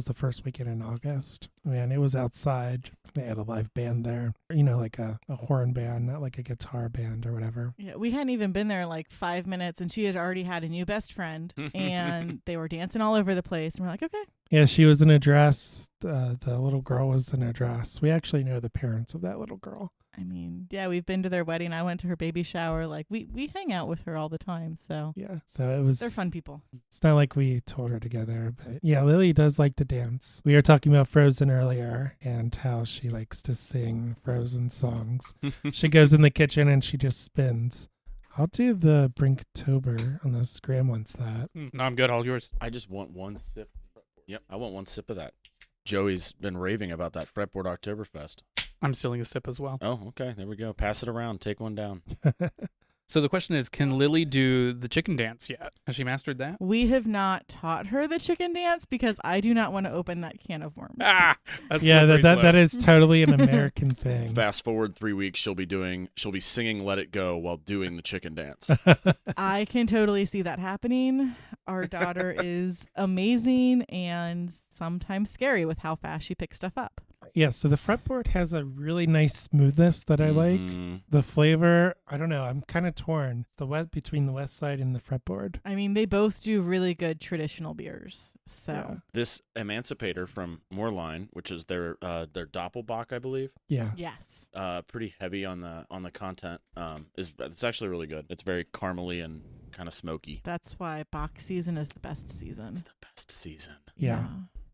the first weekend in August. Man, it was outside. They had a live band there. Like a horn band, not like a guitar band or whatever. Yeah, we hadn't even been there like 5 minutes, and she had already had a new best friend, and they were dancing all over the place. And we're like, okay. Yeah, she was in a dress. The little girl was in a dress. We actually know the parents of that little girl. I mean, yeah, we've been to their wedding. I went to her baby shower. Like, we hang out with her all the time. So yeah, so it was. They're fun people. It's not like we told her together, but yeah, Lily does like to dance. We were talking about Frozen earlier and how she likes to sing Frozen songs. She goes in the kitchen and she just spins. I'll do the Brinktober unless Graham wants that. No, I'm good. All yours. I just want 1 sip. Yep, I want 1 sip of that. Joey's been raving about that Fretboard Oktoberfest. I'm stealing a sip as well. Oh, okay. There we go. Pass it around. Take one down. So the question is, can Lily do the chicken dance yet? Has she mastered that? We have not taught her the chicken dance because I do not want to open that can of worms. That's that is totally an American thing. Fast forward 3 weeks, she'll be singing "Let It Go" while doing the chicken dance. I can totally see that happening. Our daughter is amazing and sometimes scary with how fast she picks stuff up. Yeah, so the fretboard has a really nice smoothness that I like. The flavor, I don't know, I'm kind of torn. Between the West Side and the fretboard. I mean, they both do really good traditional beers. So yeah. This Emancipator from Moorline, which is their Doppelbock, I believe. Yeah. Yes. Pretty heavy on the content. It's actually really good. It's very caramely and kind of smoky. That's why Bock season is the best season. It's the best season. Yeah.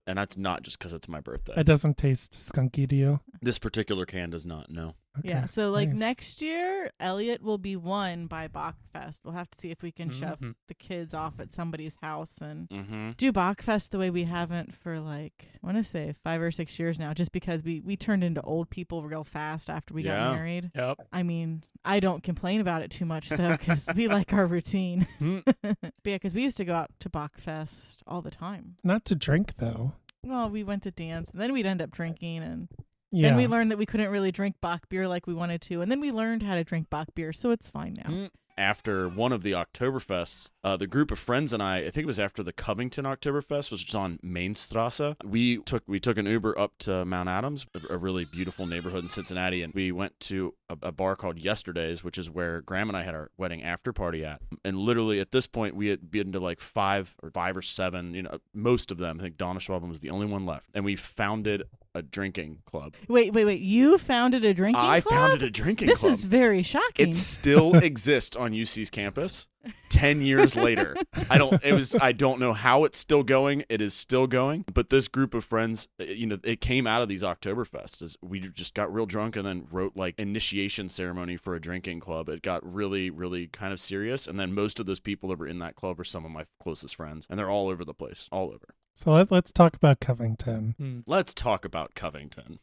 And that's not just because it's my birthday. It doesn't taste skunky to you? This particular can does not, no. Okay. Yeah, so like nice. Next year, Elliot will be won by Bachfest. We'll have to see if we can shove the kids off at somebody's house and do Bachfest the way we haven't for like, I want to say 5 or 6 years now, just because we turned into old people real fast after we got married. Yep. I mean, I don't complain about it too much though, because we like our routine. But yeah, because we used to go out to Bachfest all the time. Not to drink though. Well, we went to dance and then we'd end up drinking and Yeah. Then we learned that we couldn't really drink Bock beer like we wanted to. And then we learned how to drink Bock beer, so it's fine now. After one of the Oktoberfests, the group of friends and I think it was after the Covington Oktoberfest, which was on Mainstrasse, we took an Uber up to Mount Adams, a really beautiful neighborhood in Cincinnati, and we went to a bar called Yesterday's, which is where Graham and I had our wedding after party at. And literally at this point, we had been to like five or seven, most of them. I think Donna Schwaben was the only one left. And we founded a drinking club. Wait. You founded a drinking club? I founded a drinking club. This is very shocking. It still exists on UC's campus 10 years later. I don't know how it's still going. It is still going. But this group of friends, it came out of these Oktoberfests. We just got real drunk and then wrote like initiation ceremony for a drinking club. It got really, really kind of serious. And then most of those people that were in that club are some of my closest friends. And they're all over the place, all over. So let's talk about Covington. Let's talk about Covington.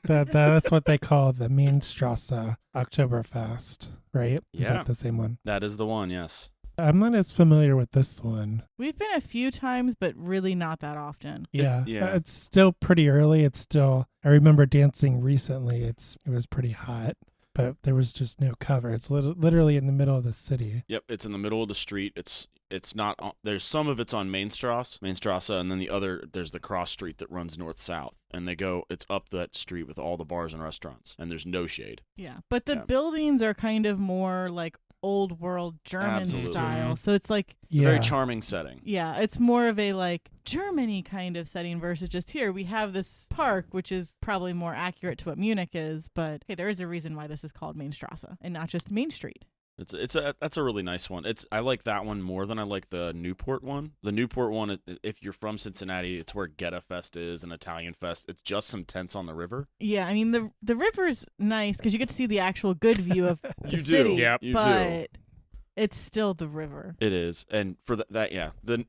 That's what they call the Mainstrasse Oktoberfest, right? Is Yeah. that the same one? That is the one, yes. I'm not as familiar with this one. We've been a few times, but really not that often. Yeah. Yeah. It's still pretty early. I remember dancing recently. It was pretty hot, but there was just no cover. It's literally in the middle of the city. Yep, it's in the middle of the street. It's not on, there's some of it's on Mainstrasse, and then the other, there's the cross street that runs north-south. And it's up that street with all the bars and restaurants, and there's no shade. Yeah. But the buildings are kind of more like old world German Absolutely. style. So it's like, It's a very charming setting. yeah, it's more of a like Germany kind of setting versus just here we have this park, which is probably more accurate to what Munich is. But hey, there is a reason why this is called Mainstrasse and not just Main Street. That's a really nice one. I like that one more than I like the Newport one. The Newport one, if you're from Cincinnati, it's where Geta Fest is, an Italian fest. It's just some tents on the river. Yeah, I mean the river's nice because you get to see the actual good view of the You city. do. Yep. You but do. it's still the river. It is, and for that, yeah. The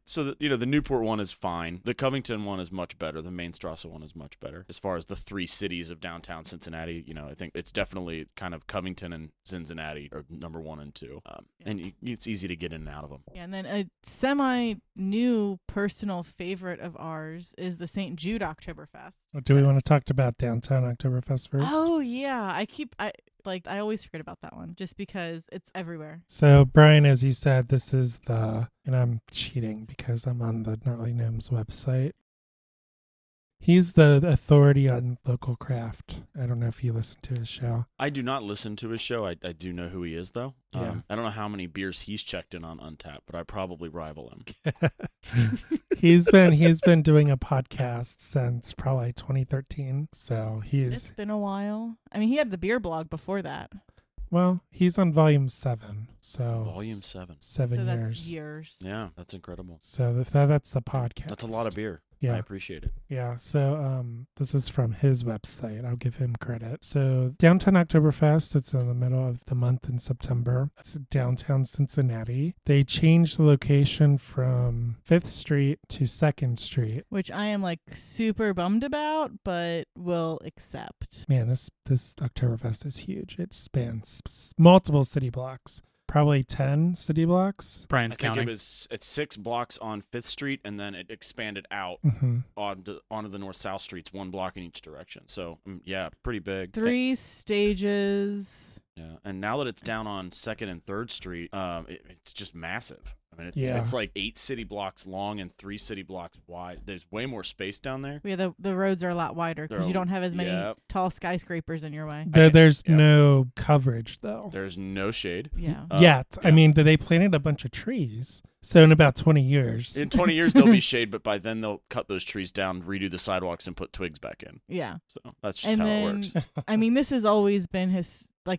Newport one is fine. The Covington one is much better. The Mainstrasse one is much better. As far as the three cities of downtown Cincinnati, I think it's definitely kind of Covington and Cincinnati are number 1 and 2. And it's easy to get in and out of them. Yeah, and then a semi-new personal favorite of ours is the St. Jude Oktoberfest. Do we want to talk about downtown Oktoberfest first? Oh yeah, I always forget about that one just because it's everywhere. So, Brian, as you said, this is and I'm cheating because I'm on the Gnarly Gnomes website. He's the authority on local craft. I don't know if you listen to his show. I do not listen to his show. I do know who he is, though. Yeah. I don't know how many beers he's checked in on Untappd, but I probably rival him. He's been doing a podcast since probably 2013. So It's been a while. I mean, he had the beer blog before that. Well, he's on volume 7. So Volume 7. 7 So years. that's years. Yeah, that's incredible. So that's the podcast. That's a lot of beer. Yeah. I appreciate it. Yeah, so this is from his website. I'll give him credit. So Downtown Oktoberfest, it's in the middle of the month in September. It's downtown Cincinnati. They changed the location from 5th Street to 2nd Street. Which I am like super bummed about, but will accept. Man, this Oktoberfest is huge. It spans multiple city blocks. Probably 10 city blocks. Brian's I think counting. it's 6 blocks on 5th Street, and then it expanded out onto the north-south streets, 1 block in each direction. So, yeah, pretty big. 3 stages. Yeah, and now that it's down on 2nd and 3rd Street, it's just massive. I mean, Yeah. it's like 8 city blocks long and 3 city blocks wide. There's way more space down there. Yeah, the roads are a lot wider because you don't have as many Yep. tall skyscrapers in your way. There's Yep. no coverage, though. There's no shade. Yeah. Yet. Yeah. I mean, they planted a bunch of trees. So in about 20 years. In 20 years, there'll be shade, but by then they'll cut those trees down, redo the sidewalks, and put twigs back in. Yeah. So that's just And how then, it works. I mean, this has always been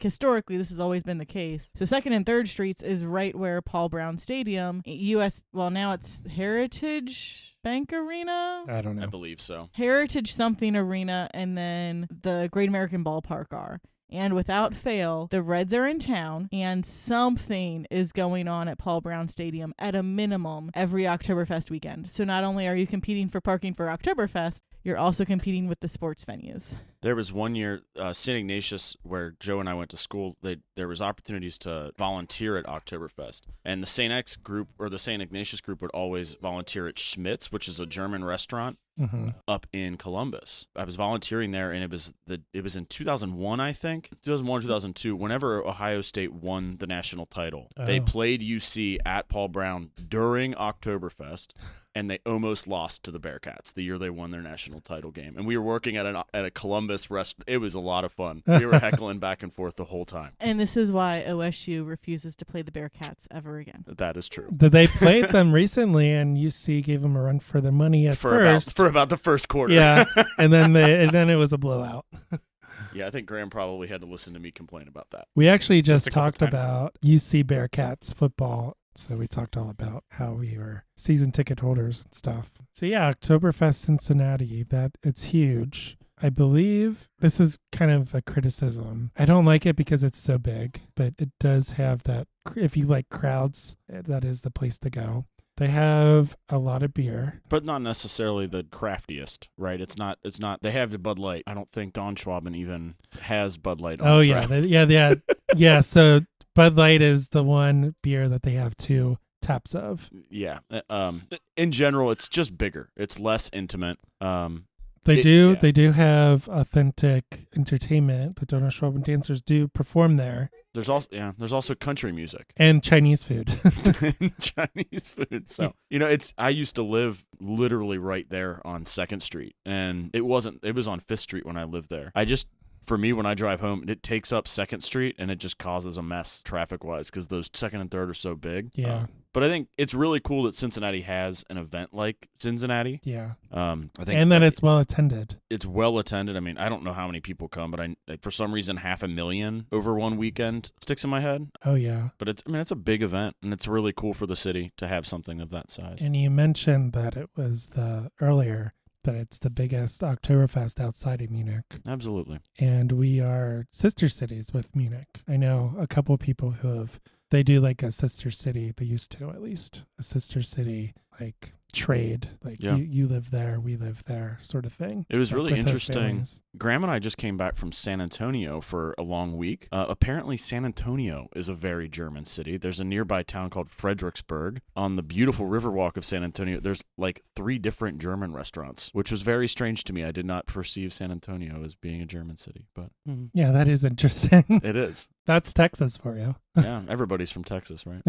historically, this has always been the case. So 2nd and 3rd Streets is right where Paul Brown Stadium, now it's Heritage Bank Arena? I don't know. I believe so. Heritage something arena, and then the Great American Ballpark are. And without fail, the Reds are in town, and something is going on at Paul Brown Stadium at a minimum every Oktoberfest weekend. So not only are you competing for parking for Oktoberfest, you're also competing with the sports venues. There was one year, St. Ignatius, where Joe and I went to school, there was opportunities to volunteer at Oktoberfest. And the St. X group, or the St. Ignatius group, would always volunteer at Schmidt's, which is a German restaurant up in Columbus. I was volunteering there, and it was in 2001, I think. 2001, 2002, whenever Ohio State won the national title. They played UC at Paul Brown during Oktoberfest. And they almost lost to the Bearcats the year they won their national title game. And we were working at a Columbus restaurant. It was a lot of fun. We were heckling back and forth the whole time. And this is why OSU refuses to play the Bearcats ever again. That is true. They played them recently, and UC gave them a run for their money at first. For about the first quarter. Yeah, and then it was a blowout. Yeah, I think Graham probably had to listen to me complain about that. We actually just a couple talked times. about UC Bearcats football. So we talked all about how we were season ticket holders and stuff. So yeah, Oktoberfest Cincinnati, that it's huge. I believe this is kind of a criticism. I don't like it because it's so big, but it does have that, if you like crowds, that is the place to go. They have a lot of beer. But not necessarily the craftiest, right? It's not, they have the Bud Light. I don't think Don Schwaben even has Bud Light on the track. Yeah. So Bud Light is the one beer that they have 2 taps of. Yeah. In general, it's just bigger. It's less intimate. They do have authentic entertainment. The Donut Schwaben dancers do perform there. There's also country music and Chinese food. Chinese food. So, I used to live literally right there on 2nd Street, and it was on 5th Street when I lived there. For me, when I drive home, it takes up 2nd Street, and it just causes a mess traffic-wise because those 2nd and 3rd are so big. Yeah. But I think it's really cool that Cincinnati has an event like Cincinnati. Yeah. I think, and that it's well attended. It's well attended. I mean, I don't know how many people come, but for some reason 500,000 over one weekend sticks in my head. Oh yeah. But it's a big event, and it's really cool for the city to have something of that size. And you mentioned that it was earlier that it's the biggest Oktoberfest outside of Munich. Absolutely. And we are sister cities with Munich. I know a couple of people they do like a sister city, they used to at least, a sister city like trade, like you live there, we live there sort of thing. It was like really interesting. Graham and I just came back from San Antonio for a long week. Apparently San Antonio is a very German city. There's a nearby town called Fredericksburg. On the beautiful Riverwalk of San Antonio, there's like 3 different German restaurants, which was very strange to me. I did not perceive San Antonio as being a German city, but yeah, that is interesting. It is. That's Texas for you. Yeah, everybody's from Texas, right?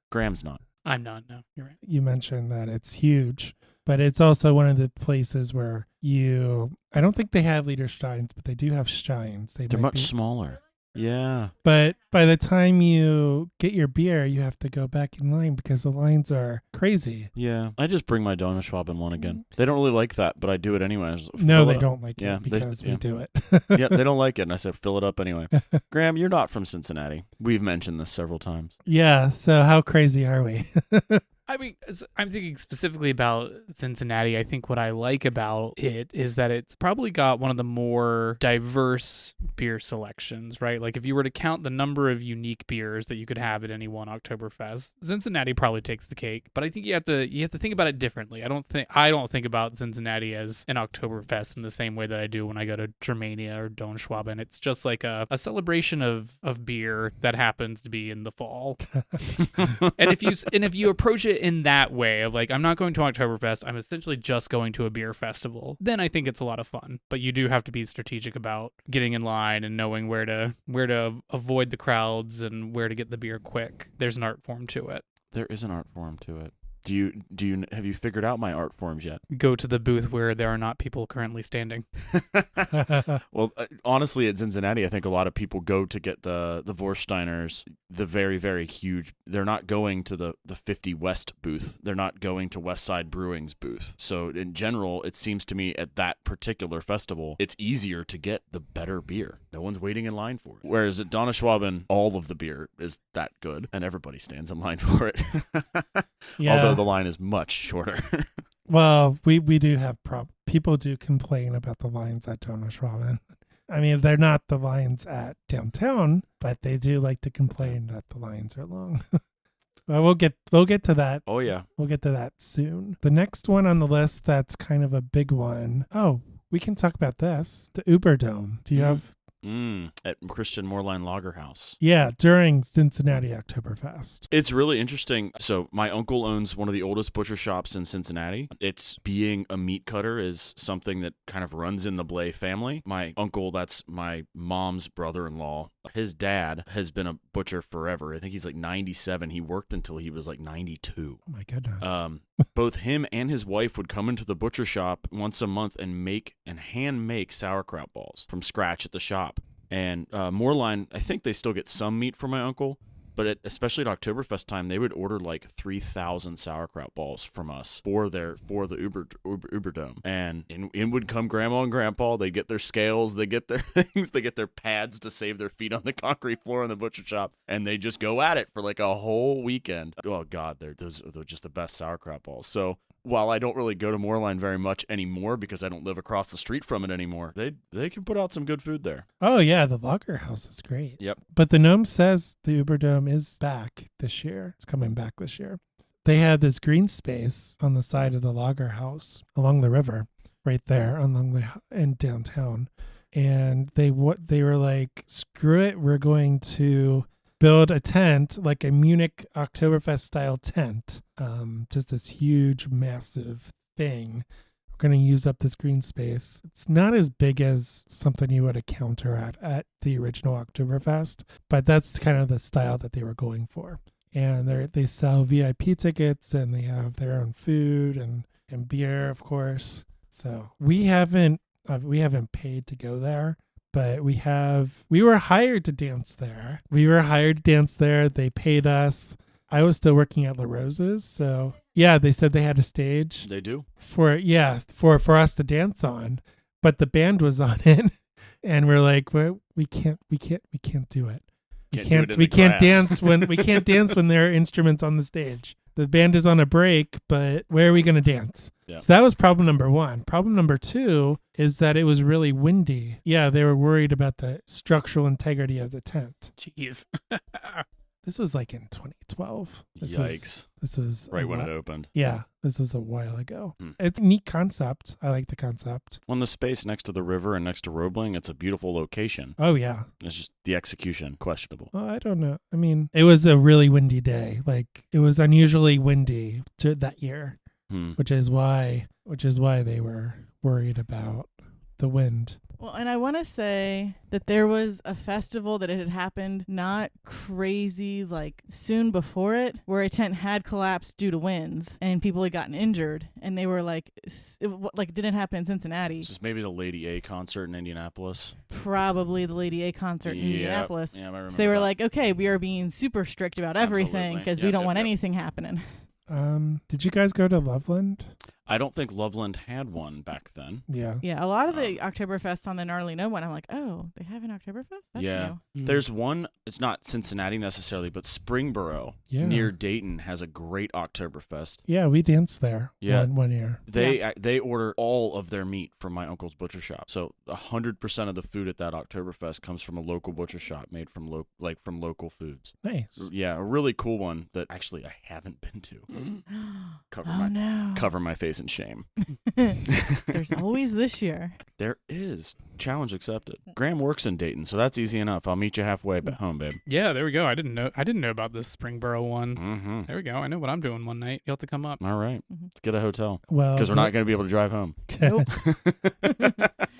Graham's not. I'm not. No, you're right. You mentioned that it's huge, but it's also one of the places where I don't think they have Liedersteins, but they do have Steins. They're much smaller. Yeah. But by the time you get your beer, you have to go back in line because the lines are crazy. Yeah. I just bring my Donut Schwaben one again. They don't really like that, but I do it anyway. No, they don't like it because we do it. Yeah, they don't like it. And I said, fill it up anyway. Graham, you're not from Cincinnati. We've mentioned this several times. Yeah. So how crazy are we? I mean, I'm thinking specifically about Cincinnati. I think what I like about it is that it's probably got one of the more diverse beer selections, right? Like if you were to count the number of unique beers that you could have at any one Oktoberfest, Cincinnati probably takes the cake. But I think you have to think about it differently. I don't think about Cincinnati as an Oktoberfest in the same way that I do when I go to Germania or Don Schwaben. It's just like a celebration of beer that happens to be in the fall. And if you approach it in that way of like, I'm not going to Oktoberfest, I'm essentially just going to a beer festival, then I think it's a lot of fun. But you do have to be strategic about getting in line and knowing where to avoid the crowds and where to get the beer quick. There's an art form to it. There is an art form to it. Have you figured out my art forms yet? Go to the booth where there are not people currently standing. Well, honestly, at Cincinnati, I think a lot of people go to get the Vorsteiners, the very, very huge. They're not going to the 50 West booth. They're not going to West Side Brewing's booth. So in general, it seems to me at that particular festival, it's easier to get the better beer. No one's waiting in line for it. Whereas at Donut Schwaben, all of the beer is that good, and everybody stands in line for it. Yeah. Although the line is much shorter. Well, we do have people do complain about the lines at Donut Schwaben. I mean, they're not the lines at downtown, but they do like to complain that the lines are long. Well, we'll get to that. Oh yeah. We'll get to that soon. The next one on the list that's kind of a big one. Oh, we can talk about this. The Uberdome. Do you have? At Christian Moorline Lager House. Yeah, during Cincinnati Oktoberfest. It's really interesting. So my uncle owns one of the oldest butcher shops in Cincinnati. It's being a meat cutter is something that kind of runs in the Blay family. My uncle, that's my mom's brother-in-law. His dad has been a butcher forever. I think he's like 97. He worked until he was like 92. Oh my goodness. Both him and his wife would come into the butcher shop once a month and hand make sauerkraut balls from scratch at the shop. And Moorline, I think they still get some meat from my uncle, but especially at Oktoberfest time, they would order like 3,000 sauerkraut balls from us for the Uberdome. And in would come Grandma and Grandpa. They get their scales, they get their things, they get their pads to save their feet on the concrete floor in the butcher shop, and they just go at it for like a whole weekend. Oh God, they're just the best sauerkraut balls. So while I don't really go to Moorline very much anymore because I don't live across the street from it anymore, they can put out some good food there. Oh yeah, the Lager House is great. Yep. But the Gnome says the Uberdome is back this year. It's coming back this year. They had this green space on the side of the Lager House along the river, right there in downtown, and they were like, screw it, we're going to build a tent, like a Munich Oktoberfest style tent. Just this huge, massive thing. We're going to use up this green space. It's not as big as something you would encounter at the original Oktoberfest, but that's kind of the style that they were going for. And they sell VIP tickets, and they have their own food and beer, of course. So we haven't paid to go there. But we were hired to dance there. They paid us. I was still working at La Rosa's. So yeah, they said they had a stage. They do. For us to dance on, but the band was on it. And we're like, we can't do it. We can't dance when there are instruments on the stage. The band is on a break, but where are we going to dance? Yeah. So that was problem number one. Problem number two is that it was really windy. Yeah, they were worried about the structural integrity of the tent. Jeez. This was like in 2012. Yikes. This was right when it opened. Yeah, this was a while ago. It's a neat concept. I like the concept. On the space next to the river and next to Roebling, it's a beautiful location. Oh, yeah. It's just the execution, questionable. Well, I don't know. I mean, it was a really windy day. Like, it was unusually windy that year, which is why they were worried about the wind. Well, and I want to say that there was a festival that it had happened not crazy like soon before it, where a tent had collapsed due to winds and people had gotten injured, and they were like, it didn't happen in Cincinnati. This is maybe the Lady A concert in Indianapolis. Probably the Lady A concert in Indianapolis. Yeah, I remember. So they were like, okay, we are being super strict about everything because we don't want anything happening. Did you guys go to Loveland? I don't think Loveland had one back then. Yeah. Yeah, a lot of the Oktoberfest on the Gnarly Gnome one, I'm like, oh, they have an Oktoberfest? That's new. There's one, it's not Cincinnati necessarily, but Springboro near Dayton has a great Oktoberfest. Yeah, we danced there one year. They order all of their meat from my uncle's butcher shop. So 100% of the food at that Oktoberfest comes from a local butcher shop made from local foods. Nice. Yeah, a really cool one that actually I haven't been to. Cover my face in shame. There's always this year. There is. Challenge accepted. Graham works in Dayton, so that's easy enough. I'll meet you halfway at home, babe. Yeah, there we go. I didn't know about this Springboro one. Mm-hmm. There we go. I know what I'm doing one night. You'll have to come up. All right. Let's get a hotel. Well, because we're not going to be able to drive home. Nope.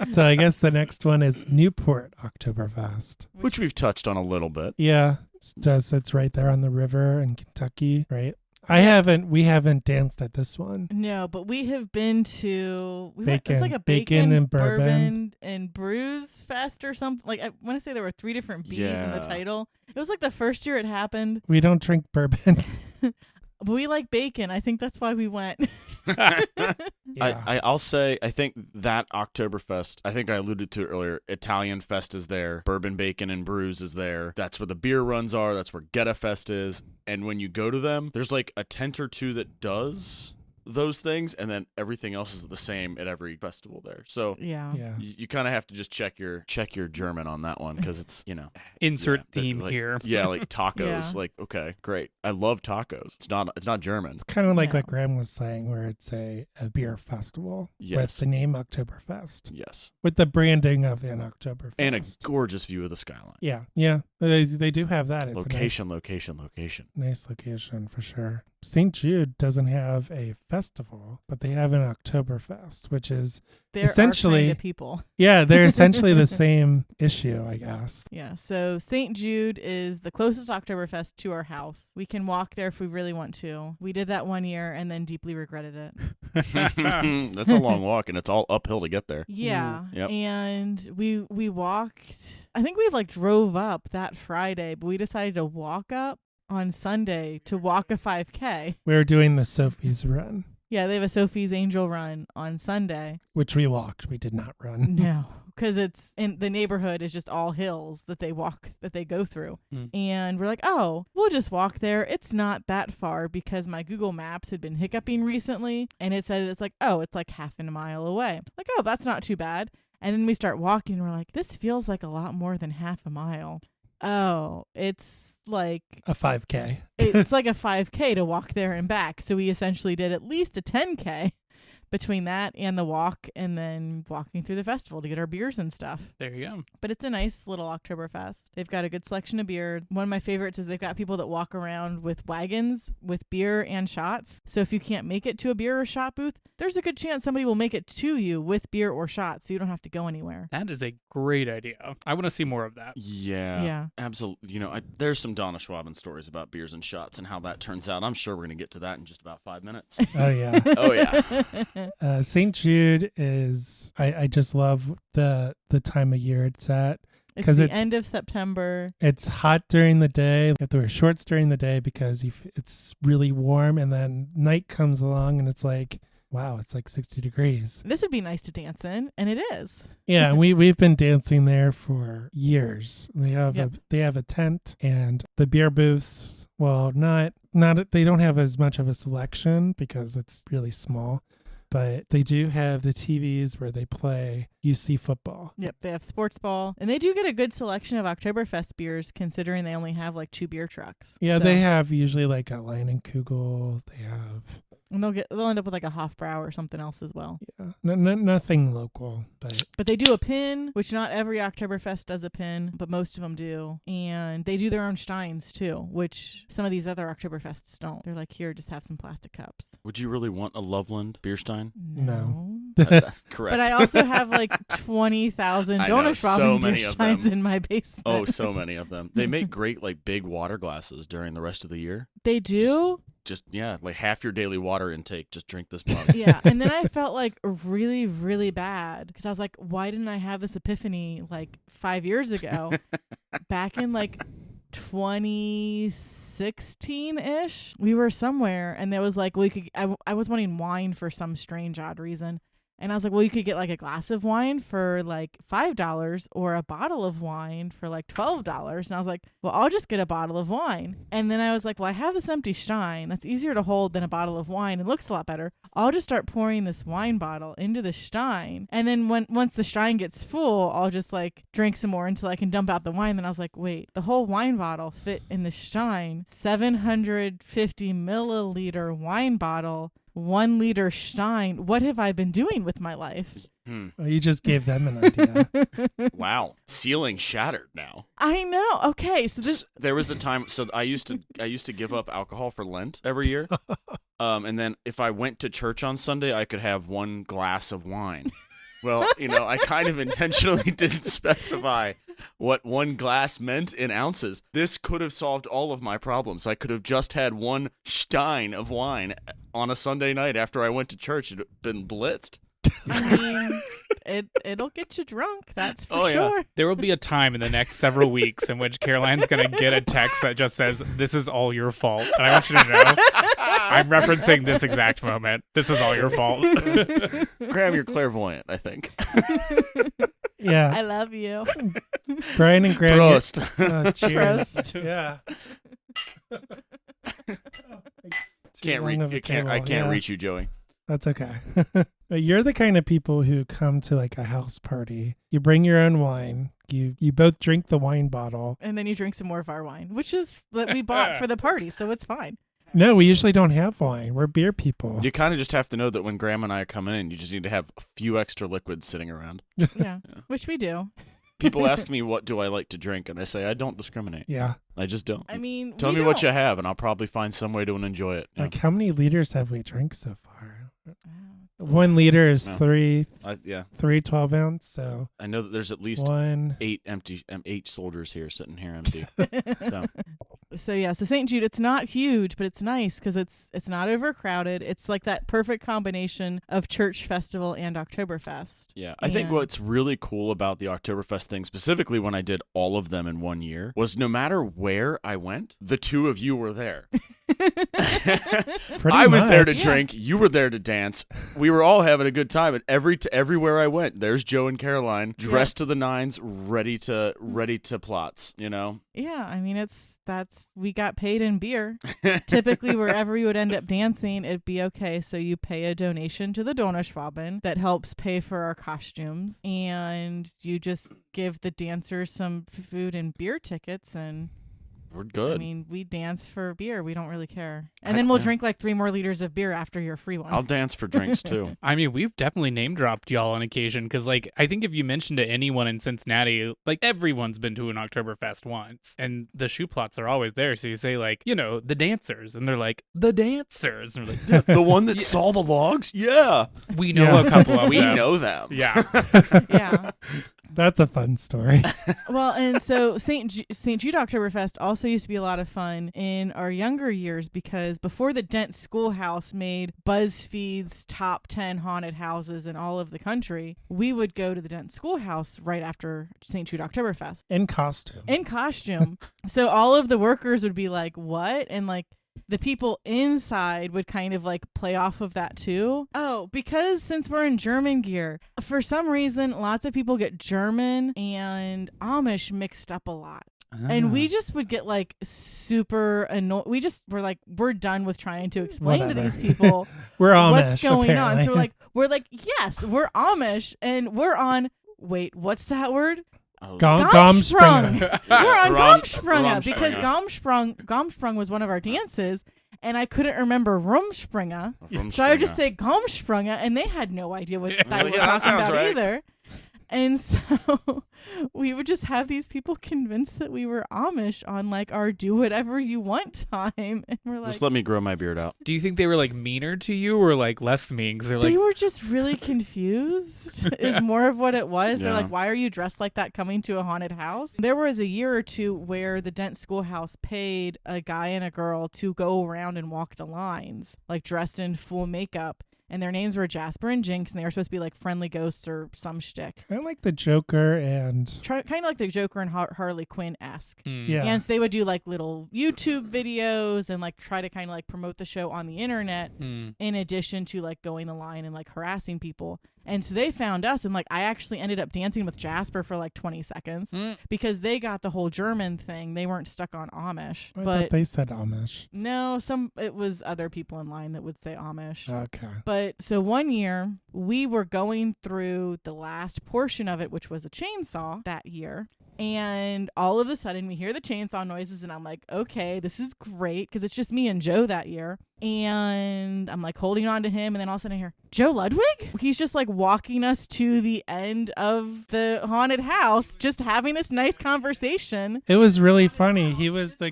So I guess the next one is Newport Oktoberfest, which we've touched on a little bit. Yeah, it's right there on the river in Kentucky, right? We haven't danced at this one. No, but we have been to it's like a bacon and bourbon and brews fest or something. Like, I want to say there were 3 different B's in the title. It was like the first year it happened. We don't drink bourbon. But we like bacon. I think that's why we went. I'll say, I think that Oktoberfest, I think I alluded to it earlier, Italian Fest is there, Bourbon, Bacon, and Brews is there. That's where the beer runs are. That's where Geta Fest is. And when you go to them, there's like a tent or two that does those things, and then everything else is the same at every festival there. So Yeah. Yeah. you kind of have to just check your German on that one, because it's Insert yeah, theme like, here. Yeah, like tacos. Yeah. Like, okay, great. I love tacos. It's not German. It's kind of like No. what Graham was saying, where it's a beer festival with Yes. the name Oktoberfest, Yes, with the branding of an Oktoberfest. and a gorgeous view of the skyline. Yeah. They do have that. It's Location. a nice location for sure. St. Jude doesn't have a festival, but they have an Oktoberfest, which is There essentially, are kind of people. they're essentially the same issue, I guess. Yeah. So St. Jude is the closest Oktoberfest to our house. We can walk there if we really want to. We did that one year and then deeply regretted it. That's a long walk, and it's all uphill to get there. Yeah. Yep. And we walked. I think we drove up that Friday, but we decided to walk up on Sunday to walk a 5K. We were doing the Sophie's Run, Yeah, they have a Sophie's Angel Run on Sunday. which we walked. We did not run. No, because it's in the neighborhood is just all hills that they go through. And we're like, oh, we'll just walk there. It's not that far, because my Google Maps had been hiccuping recently, and it said it's like half a mile away. Like, oh, that's not too bad. And then we start walking, and we're like, this feels like a lot more than half a mile. Oh, it's like A 5K. it's like a 5K to walk there and back. So we essentially did at least a 10K between that and the walk, and then walking through the festival to get our beers and stuff. There you go. But it's a nice little Oktoberfest. They've got a good selection of beer. One of my favorites is they've got people that walk around with wagons with beer and shots. So if you can't make it to a beer or shot booth, there's a good chance somebody will make it to you with beer or shots, so you don't have to go anywhere. That is a great idea. I want to see more of that. Yeah. Absolutely. There's some Donna Schwaben stories about beers and shots and how that turns out. I'm sure we're going to get to that in just about 5 minutes. Oh, yeah. Oh, yeah. St. Jude is, I just love the time of year it's at. It's 'Cause the it's- end of September. It's hot during the day. You have to wear shorts during the day because it's really warm, and then night comes along and it's like, wow, it's like 60 degrees. This would be nice to dance in, and it is. Yeah, and we've been dancing there for years. They have Yep. they have a tent, and the beer booths, well, not they don't have as much of a selection because it's really small, but they do have the TVs where they play UC football. Yep, they have sports ball, and they do get a good selection of Oktoberfest beers, considering they only have 2 beer trucks. Yeah, So- they have usually like a Leinenkugel. They have and they'll end up with a Hofbrau or something else as well. nothing local, But they do a pin, which not every Oktoberfest does a pin, but most of them do. And they do their own steins too, which some of these other Oktoberfests don't. They're like, here, just have some plastic cups. Would you really want a Loveland Bierstein? No. Correct. But I also have 20,000 I know, Donut so Schwaben many beer of steins them. in my basement. Oh, so many of them. They make great big water glasses during the rest of the year. They do? Just half your daily water intake. Just drink this mug. Yeah. And then I felt really, really bad because I was like, why didn't I have this epiphany 5 years ago? Back in 2016-ish, we were somewhere, and there was I was wanting wine for some strange odd reason. And I was like, well, you could get a glass of wine for $5 or a bottle of wine for $12. And I was like, well, I'll just get a bottle of wine. And then I was like, well, I have this empty stein. That's easier to hold than a bottle of wine. It looks a lot better. I'll just start pouring this wine bottle into the stein. And then once the stein gets full, I'll just drink some more until I can dump out the wine. Then I was like, wait, the whole wine bottle fit in the stein. 750 milliliter wine bottle. 1 liter stein. What have I been doing with my life? Well, you just gave them an idea. Wow, ceiling shattered now. I know. Okay, so this There was a time. So I used to give up alcohol for Lent every year. And then if I went to church on Sunday, I could have 1 glass of wine. Well, I kind of intentionally didn't specify what 1 glass meant in ounces. This could have solved all of my problems. I could have just had 1 stein of wine on a Sunday night after I went to church. It had been blitzed. I mean, it'll get you drunk. That's for Oh, yeah. sure. There will be a time in the next several weeks in which Caroline's going to get a text that just says, "This is all your fault." And I want you to know, I'm referencing this exact moment. This is all your fault. Graham, you're clairvoyant, I think. Yeah. I love you. Bryan and Graham. Prost. Cheers. Prost. Yeah. Can't long of a I can't table, reach you, Joey. That's okay. But you're the kind of people who come to like a house party. You bring your own wine. You both drink the wine bottle. And then you drink some more of our wine, which is what we bought for the party, so it's fine. No, we usually don't have wine. We're beer people. You kind of just have to know that when Graham and I are coming in, you just need to have a few extra liquids sitting around. Yeah, which we do. People ask me what do I like to drink, and I say I don't discriminate. Yeah. I just don't. I mean, Tell me what you have, and I'll probably find some way to enjoy it. Like how many liters have we drank so far? 1 liter is No. three Yeah. 12 ounce. So I know that there's at least one. 8 soldiers here sitting here empty. So So St. Jude, it's not huge, but it's nice because it's not overcrowded. It's like that perfect combination of church festival and Oktoberfest. yeah, I think And- what's really cool about the Oktoberfest thing, specifically when I did all of them in 1 year, was no matter where I went, the two of you were there. Pretty I was there to much. drink. You were there to dance. We were all having a good time, and everywhere I went, there's Joe and Caroline, dressed to the nines, ready to plots. You know. Yeah, I mean we got paid in beer. Typically, wherever you would end up dancing, it'd be okay. So you pay a donation to the Donnerschwaben that helps pay for our costumes, and you just give the dancers some food and beer tickets, and We're good. I mean, we dance for beer. We don't really care. And then we'll drink like 3 more liters of beer after your free one. I'll dance for drinks too. I mean, we've definitely name dropped y'all on occasion because, like, I think if you mention to anyone in Cincinnati, like, everyone's been to an Oktoberfest once, and the shoe plots are always there. So you say, like, you know, the dancers, and they're like, the dancers, and we're like, The one that saw the logs? Yeah. we know a couple of We them. know them. Yeah. Yeah. That's a fun story. Well, and so St. Jude Oktoberfest also used to be a lot of fun in our younger years because before the Dent Schoolhouse made BuzzFeed's top 10 haunted houses in all of the country, we would go to the Dent Schoolhouse right after St. Jude Oktoberfest. In costume. In costume. So all of the workers would be like, what? And like, the people inside would kind of like play off of that too. Oh, because since we're in German gear, for some reason, lots of people get German and Amish mixed up a lot. And we just would get like super annoyed. We just were like, we're done with trying to explain to Whatever. these people We're Amish, what's going on. apparently. So we're like, yes, we're Amish and we're on, wait, what's that word? Oh, Gomsprung. We're on Rom- Gomsprung because Romspringer. Gomsprung was one of our dances, and I couldn't remember Rumspringa, Rumspringa. so I would just say Gomsprunga, and they had no idea what that Well, was yeah, that talking sounds about right. either. And so we would just have these people convinced that we were Amish on like our do whatever you want time, and we're like, Just let me grow my beard out. Do you think they were like meaner to you or like less mean? Because they're they like, were just really confused is more of what it was. They're Yeah. like, why are you dressed like that coming to a haunted house? There was a year or two where the Dent Schoolhouse paid a guy and a girl to go around and walk the lines, like dressed in full makeup. And their names were Jasper and Jinx, and they were supposed to be like friendly ghosts or some shtick. Kind of like the Joker and Kind of like the Joker and Harley Quinn-esque. yeah. And so they would do like little YouTube videos and like try to kind of like promote the show on the internet in addition to like going the line and like harassing people. And so they found us, and like I actually ended up dancing with Jasper for like 20 seconds because they got the whole German thing. They weren't stuck on Amish. I But thought they said Amish. no, it was other people in line that would say Amish. Okay. But so one year we were going through the last portion of it, which was a chainsaw that year. And all of a sudden we hear the chainsaw noises and I'm like, okay, this is great because it's just me and Joe that year. And I'm like holding on to him. And then all of a sudden I hear, Joe Ludwig? He's just like walking us to the end of the haunted house, just having this nice conversation. It was really funny. He was the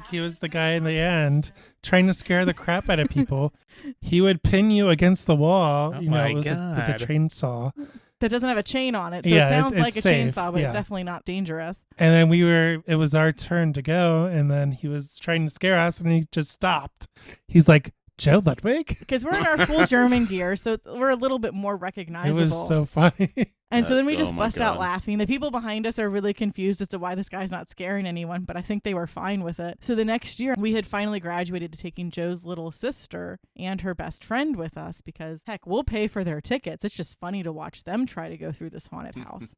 guy in the end trying to scare the crap out of people. He would pin you against the wall. Oh You know, my it was with a God. chainsaw. That doesn't have a chain on it. So Yeah, it sounds it's like a safe, chainsaw, but yeah. it's definitely not dangerous. And then it was our turn to go. And then he was trying to scare us and he just stopped. He's like, Joe Ludwig? Because we're in our full German gear, so we're a little bit more It recognizable. was so funny. And so then we just oh my bust out God. laughing. The people behind us are really confused as to why this guy's not scaring anyone, but I think they were fine with it. So the next year, we had finally graduated to taking Joe's little sister and her best friend with us because, heck, we'll pay for their tickets. It's just funny to watch them try to go through this haunted house.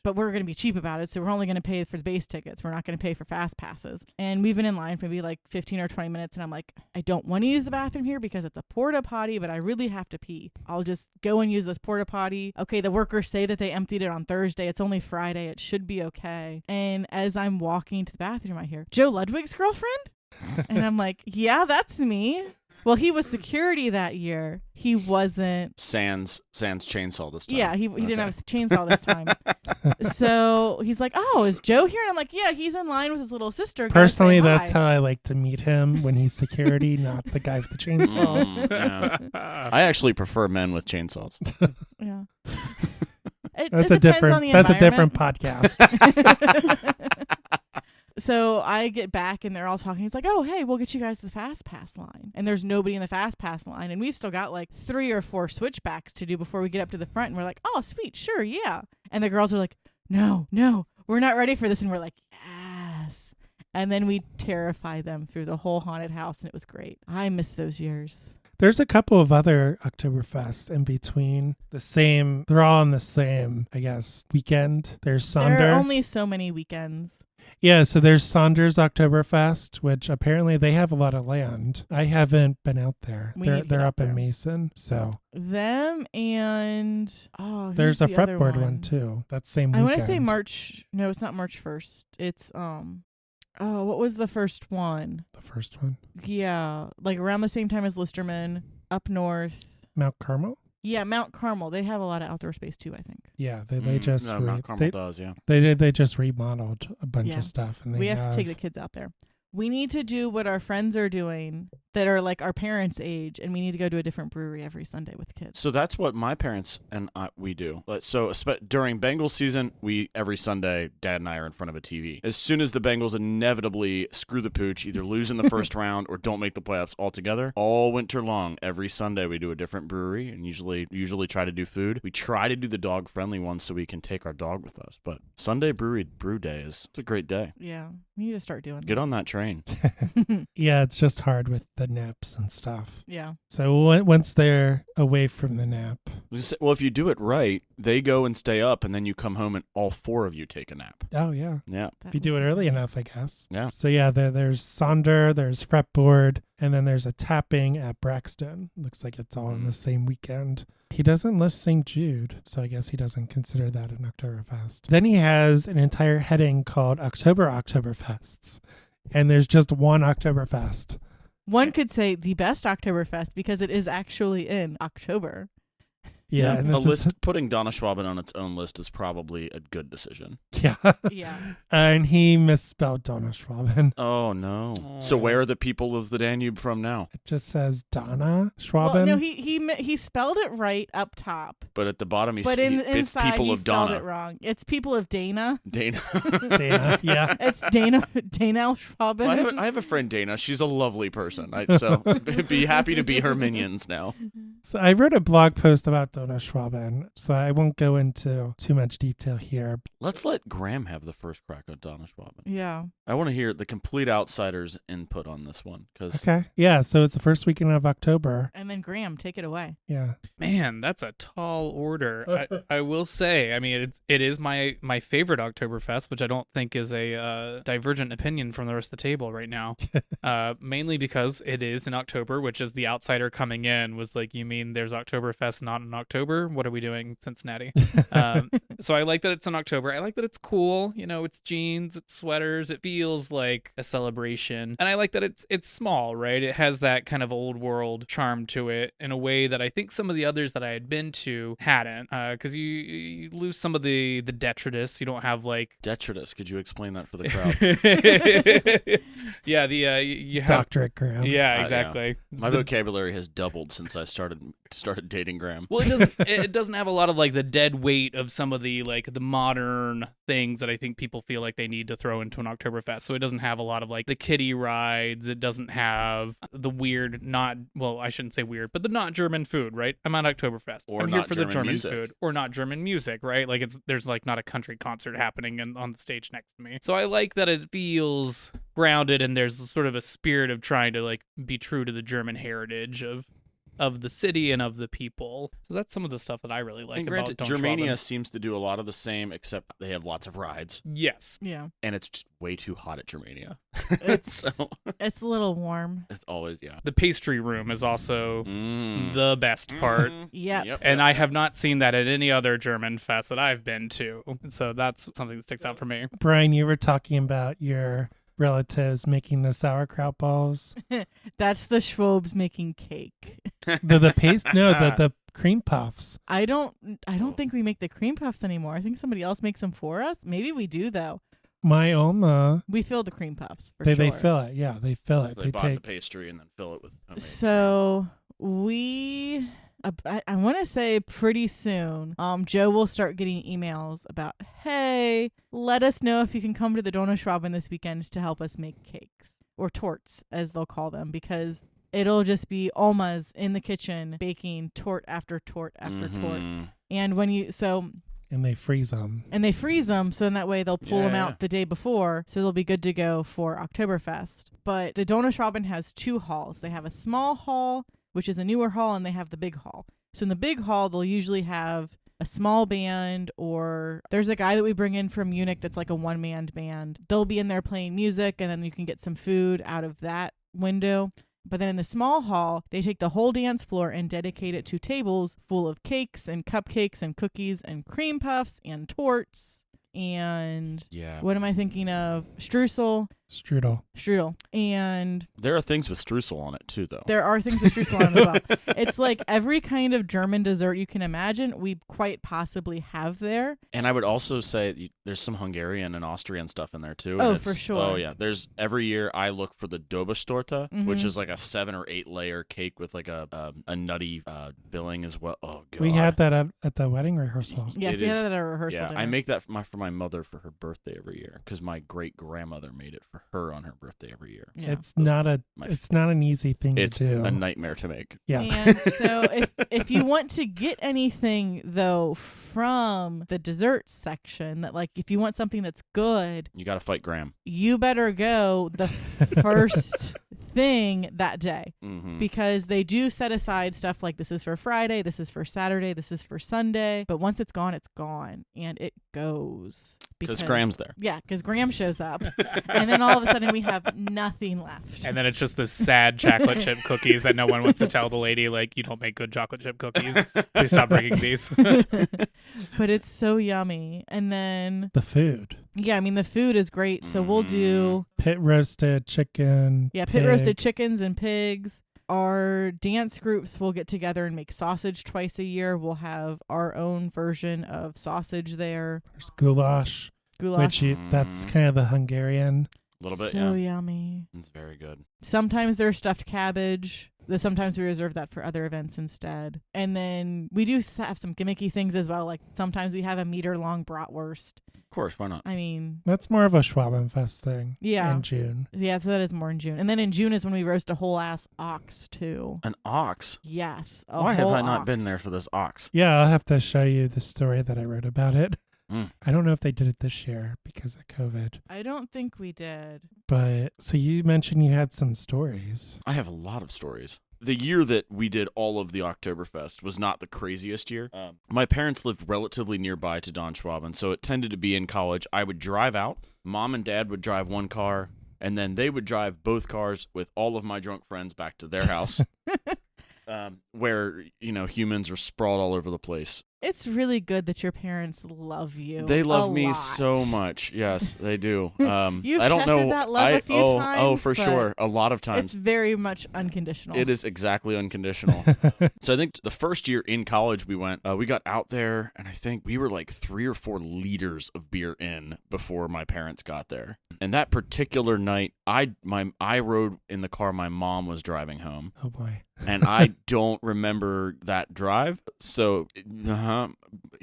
But we're going to be cheap about it, so we're only going to pay for the base tickets. We're not going to pay for fast passes. And we've been in line for maybe like 15 or 20 minutes, and I'm like, I don't want to use the bathroom here because it's a porta potty, but I really have to pee. I'll just go and use this porta potty. Okay, the workers say that they emptied it on Thursday. It's only Friday. It should be okay. And as I'm walking to the bathroom, I hear, Joe Ludwig's girlfriend? And I'm like, yeah, that's me. Well, he was security that year. He wasn't. Sans chainsaw this time. Yeah, he didn't have a chainsaw this time. So he's like, oh, is Joe here? And I'm like, yeah, he's in line with his little sister. Personally, that's how I like to meet him, when he's security, not the guy with the chainsaw. Yeah. I actually prefer men with chainsaws. Yeah. That's a different podcast. So I get back and they're all talking. He's like, oh, hey, we'll get you guys to the fast pass line. And there's nobody in the fast pass line. And we've still got like 3 or 4 switchbacks to do before we get up to the front. And we're like, oh, sweet, sure, yeah. And the girls are like, no, we're not ready for this. And we're like, yes. And then we terrify them through the whole haunted house. And it was great. I miss those years. There's a couple of other Oktoberfests in between they're all on the same, I guess, weekend. There's Saunders. There are only so many weekends. Yeah, so there's Saunders Oktoberfest, which apparently they have a lot of land. I haven't been out there. They're up in Mason, so. Them and there's a fretboard one too. That same weekend. I want to say March. No, it's not March 1st. It's what was the first one? The first one? Yeah, like around the same time as Listerman, up north. Mount Carmel? Yeah, Mount Carmel. They have a lot of outdoor space too, I think. Yeah, they just Mount Carmel does, yeah. They just remodeled a bunch of stuff, and we have to take the kids out there. We need to do what our friends are doing that are like our parents' age, and we need to go to a different brewery every Sunday with the kids. So that's what my parents and we do. So during Bengals season, every Sunday, Dad and I are in front of a TV. As soon as the Bengals inevitably screw the pooch, either lose in the first round or don't make the playoffs altogether, all winter long, every Sunday we do a different brewery and usually try to do food. We try to do the dog-friendly one so we can take our dog with us. But Sunday brew day it's a great day. Yeah, we need to start doing Get on that train. Yeah, it's just hard with the naps and stuff. Yeah. So once they're away from the nap. Well, if you do it right, they go and stay up, and then you come home and all 4 of you take a nap. Oh, yeah. Yeah. If you do it early enough, I guess. Yeah. So, yeah, there's Sonder, there's Fretboard, and then there's a tapping at Braxton. Looks like it's all on the same weekend. He doesn't list St. Jude, so I guess he doesn't consider that an Oktoberfest. Then he has an entire heading called Oktoberfests, and there's just one Oktoberfest. One could say the best Oktoberfest because it is actually in October. Yeah, and putting Donauschwaben on its own list is probably a good decision. Yeah. Yeah. And he misspelled Donauschwaben. Oh, no. So where are the people of the Danube from now? It just says Donna Schwaben. Well, no, he spelled it right up top. But at the bottom, it's people he of Donna. Spelled it wrong. It's people of Dana. Dana, yeah. It's Dana Schwaben. Well, I have a friend, Dana. She's a lovely person. So be happy to be her minions now. So I wrote a blog post about Donauschwaben, so I won't go into too much detail here. Let's let Graham have the first crack at Donauschwaben. Yeah. I want to hear the complete outsider's input on this one. Okay. Yeah, so it's the first weekend of October. And then Graham, take it away. Yeah. Man, that's a tall order. I will say, I mean, it is my favorite Oktoberfest, which I don't think is a divergent opinion from the rest of the table right now. Mainly because it is in October, which is the outsider coming in was like, you mean there's Oktoberfest not in October? What are we doing, Cincinnati? So I like that it's in October. I like that it's cool. You know, it's jeans, it's sweaters. It feels like a celebration. And I like that it's small, right? It has that kind of old world charm to it in a way that I think some of the others that I had been to hadn't. Because you lose some of the detritus. You don't have like... Detritus. Could you explain that for the crowd? Yeah, you have Doctorate Graham. Yeah, Yeah. exactly. My vocabulary has doubled since I started dating Graham. Well, it doesn't have a lot of like the dead weight of some of the like the modern things that I think people feel like they need to throw into an Oktoberfest. So it doesn't have a lot of like the kiddie rides. It doesn't have the weird, I shouldn't say weird, but the not German food, right? I'm at Oktoberfest. Or I'm not here for the German German music. food, or not German music, right? Like there's like not a country concert happening on the stage next to me. So I like that it feels grounded and there's sort of a spirit of trying to like be true to the German heritage of the city and of the people. So that's some of the stuff that I really like And about granted, Don Germania Schwaben. seems to do a lot of the same, except they have lots of rides, Yes. Yeah. and it's just way too hot at Germania. It's- So It's a little warm. it's always The pastry room is also Mm. the best part. Yep. And I have not seen that at any other German fest that I've been to. So that's something that sticks out for me. Brian, you were talking about your relatives making the sauerkraut balls. That's the Schwabes making cake. The paste, no, the cream puffs. I don't think we make the cream puffs anymore. I think somebody else makes them for us. Maybe we do though. My Oma, We fill the cream puffs for they sure. fill it. Yeah, they fill it. They They bought the take. pastry and then fill it with homemade So we, I want to say pretty soon, Joe will start getting emails about, hey, let us know if you can come to the Donauschwaben this weekend to help us make cakes or torts, as they'll call them, because it'll just be Omas in the kitchen baking tort after tort after tort. Mhm. And And they freeze them. and they freeze them, so in that way they'll pull them Yeah. out the day before, so they'll be good to go for Oktoberfest. But the Donauschwaben has two halls. They have a small hall, which is a newer hall, and they have the big hall. So in the big hall, they'll usually have a small band, or there's a guy that we bring in from Munich that's like a one-man band. They'll be in there playing music, and then you can get some food out of that window. But then in the small hall, they take the whole dance floor and dedicate it to tables full of cakes and cupcakes and cookies and cream puffs and torts and Yeah. what am I thinking of? Strudel. And There are things with streusel on it too, though. there are things with streusel on it as well. It's like every kind of German dessert you can imagine, we quite possibly have there. And I would also say there's some Hungarian and Austrian stuff in there too. Oh, and for it's- sure. Oh yeah. There's every year I look for the Dobestorte, which Mhm. is like a 7 or 8 layer cake with like a nutty filling as well. Oh god. We had that at the wedding rehearsal. Yes, It we is- had that at a rehearsal Yeah, dinner. I make that for my mother for her birthday every year because my great grandmother made it for her on her birthday every year. Yeah. It's not My- an easy thing It's to do. a nightmare to make. Yes. And so if you want to get anything though from the dessert section, that like if you want something that's good, You got to fight Graham. you better go the first thing that day, Mm-hmm. because they do set aside stuff like this is for Friday, this is for Saturday, this is for Sunday, but once it's gone, and it goes Because Graham's there. Yeah, because Graham shows up, and then all of a sudden we have nothing left. And then it's just the sad chocolate chip cookies that no one wants to tell the lady, like, you don't make good chocolate chip cookies. Please stop bringing these. But it's so yummy. And then, The food. yeah, I mean, the food is great. So we'll do, Pit roasted chicken. pit pig. roasted chickens and pigs. Our dance groups will get together and make sausage twice a year. We'll have our own version of sausage there. There's goulash, Goulash. that's kind of the Hungarian. A little bit, So yeah. yummy. It's very good. Sometimes there's stuffed cabbage. Though sometimes we reserve that for other events instead. And then we do have some gimmicky things as well. Like sometimes we have a meter-long bratwurst. Of course, why not? I mean, That's more of a Schwabenfest thing. Yeah. In June. yeah, so that is more in June. And then in June is when we roast a whole ass ox too. An ox? Yes. Why have whole I not ox. been there for this ox? Yeah, I'll have to show you the story that I wrote about it. Mm. I don't know if they did it this year because of COVID. I don't think we did. But so you mentioned you had some stories. I have a lot of stories. The year that we did all of the Oktoberfest was not the craziest year. My parents lived relatively nearby to Don Schwaben, so it tended to be in college. I would drive out. Mom and Dad would drive one car, and then they would drive both cars with all of my drunk friends back to their house, where, humans are sprawled all over the place. It's really good that your parents love you. They love a me lot. so much. Yes, they do. You've I don't tested know. that love a few times. Oh, for but sure. A lot of It's times. very much unconditional. It is exactly unconditional. So I think the first year in college we got out there, and I think we were like 3 or 4 liters of beer in before my parents got there. And that particular night, I rode in the car my mom was driving home. Oh boy. And I don't remember that drive. So,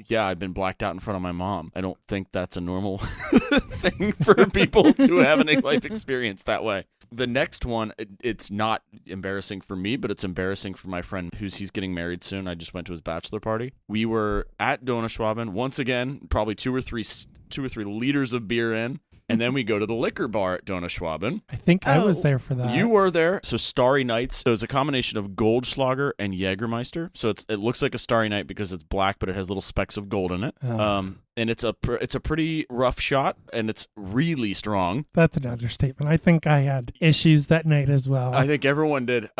yeah, I've been blacked out in front of my mom. I don't think that's a normal thing for people to have a life experience that way. The next one, it's not embarrassing for me, but it's embarrassing for my friend he's getting married soon. I just went to his bachelor party. We were at Donauschwaben once again, probably 2 or 3 liters of beer in. And then we go to the liquor bar at Donauschwaben. I think I was there for that. You were there. So Starry Nights. So it's a combination of Goldschlager and Jägermeister. So it looks like a Starry Night because it's black, but it has little specks of gold in it. Oh. And it's a pretty rough shot, and it's really strong. That's an understatement. I think I had issues that night as well. I think everyone did.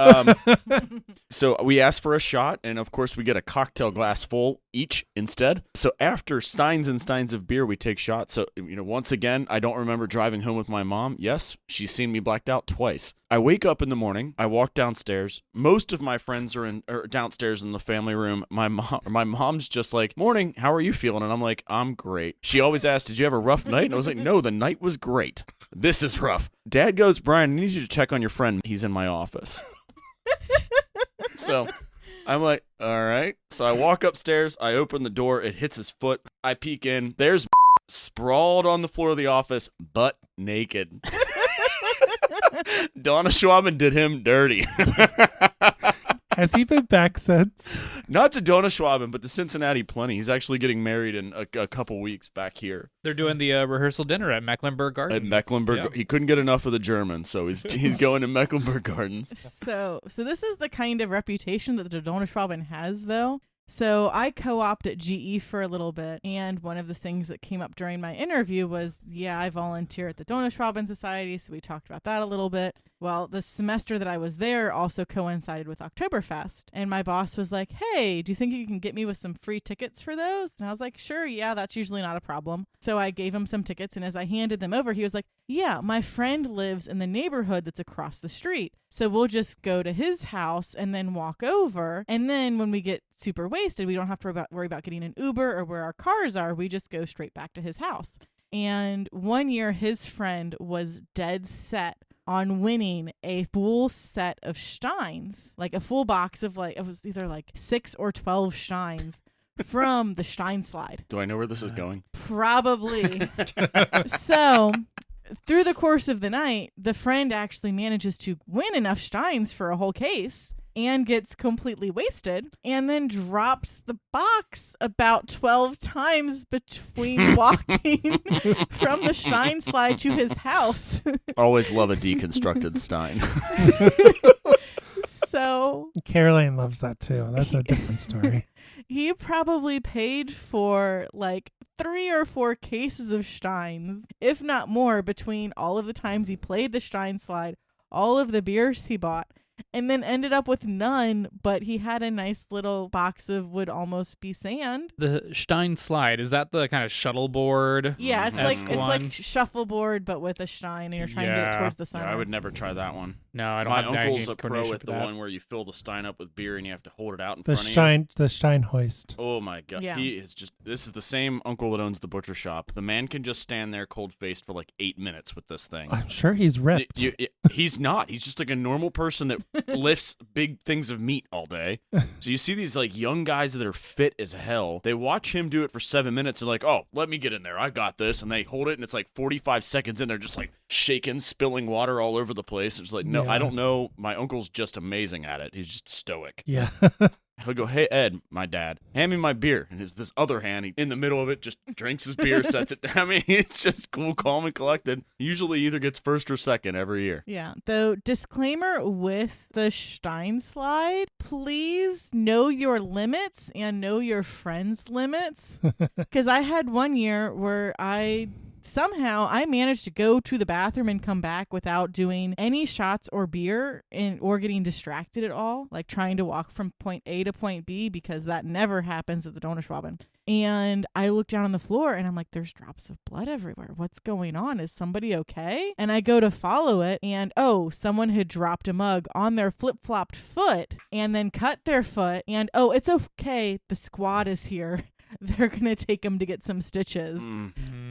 So we asked for a shot, and of course we get a cocktail glass full each instead. So after steins and steins of beer, we take shots. So, once again, I don't remember driving home with my mom. Yes, she's seen me blacked out twice. I wake up in the morning. I walk downstairs. Most of my friends are downstairs in the family room. My mom's just like, "Morning, how are you feeling?" And I'm like, "I'm great." She always asks, "Did you have a rough night?" And I was like, "No, the night was great. This is rough." Dad goes, "Brian, I need you to check on your friend. He's in my office." So I'm like, all right. So I walk upstairs. I open the door. It hits his foot. I peek in. There's sprawled on the floor of the office, butt naked. Donna Schwaben did him dirty. Has he been back since? Not to Donna Schwaben, but to Cincinnati plenty. He's actually getting married in a couple weeks back here. They're doing the rehearsal dinner at Mecklenburg Gardens. At Mecklenburg, Yeah. He couldn't get enough of the German, so he's going to Mecklenburg Gardens. So this is the kind of reputation that the Donauschwaben has, though. So I co-oped at GE for a little bit, and one of the things that came up during my interview was, I volunteer at the Donauschwaben Society, so we talked about that a little bit. Well, the semester that I was there also coincided with Oktoberfest, and my boss was like, "Hey, do you think you can get me with some free tickets for those?" And I was like, "Sure, yeah, that's usually not a problem." So I gave him some tickets, and as I handed them over, he was like, "Yeah, my friend lives in the neighborhood that's across the street, so we'll just go to his house and then walk over, and then when we get super wasted, we don't have to worry about getting an Uber or where our cars are. We just go straight back to his house." And one year, his friend was dead set on winning a full set of Steins, like a full box of it was either like 6 or 12 Steins from the Stein slide. Do I know where this is going? Probably. So through the course of the night, the friend actually manages to win enough Steins for a whole case and gets completely wasted and then drops the box about 12 times between walking from the Stein slide to his house. Always love a deconstructed Stein. So Caroline loves that too. That's a different story. he probably paid for like 3 or 4 cases of Steins, if not more, between all of the times he played the Stein slide, all of the beers he bought, and then ended up with none, but he had a nice little box of would almost be sand. The Stein slide, is that the kind of shuttleboard? Yeah, it's esque one? like shuffleboard, but with a Stein, and you're trying to get it Yeah. towards the center. Yeah, I would never try that one. No, I don't My have uncle's any a pro coordination at for the that. one where you fill the Stein up with beer and you have to hold it out in The front of you. Stein hoist. Oh my god. Yeah. He is just this is the same uncle that owns the butcher shop. The man can just stand there cold faced for like 8 minutes with this thing. I'm sure he's ripped. He's not. He's just like a normal person that lifts big things of meat all day. So you see these like young guys that are fit as hell. They watch him do it for 7 minutes. They're like, "Oh, let me get in there. I got this." And they hold it, and it's like 45 seconds in. They're just like shaking, spilling water all over the place. It's like, no, Yeah. I don't know. My uncle's just amazing at it. He's just stoic. Yeah. He'll go, "Hey, Ed, my dad, hand me my beer." And this other hand, he, in the middle of it, just drinks his beer, sets it down. I mean, it's just cool, calm, and collected. Usually either gets first or second every year. Yeah. Though, disclaimer with the Stein slide, please know your limits and know your friends' limits. Because I had one year where I somehow I managed to go to the bathroom and come back without doing any shots or beer or getting distracted at all, like trying to walk from point A to point B, because that never happens at the Donauschwaben. And I look down on the floor and I'm like, there's drops of blood everywhere. What's going on? Is somebody okay? And I go to follow it, and someone had dropped a mug on their flip-flopped foot and then cut their foot. And it's okay. The squad is here. They're going to take him to get some stitches.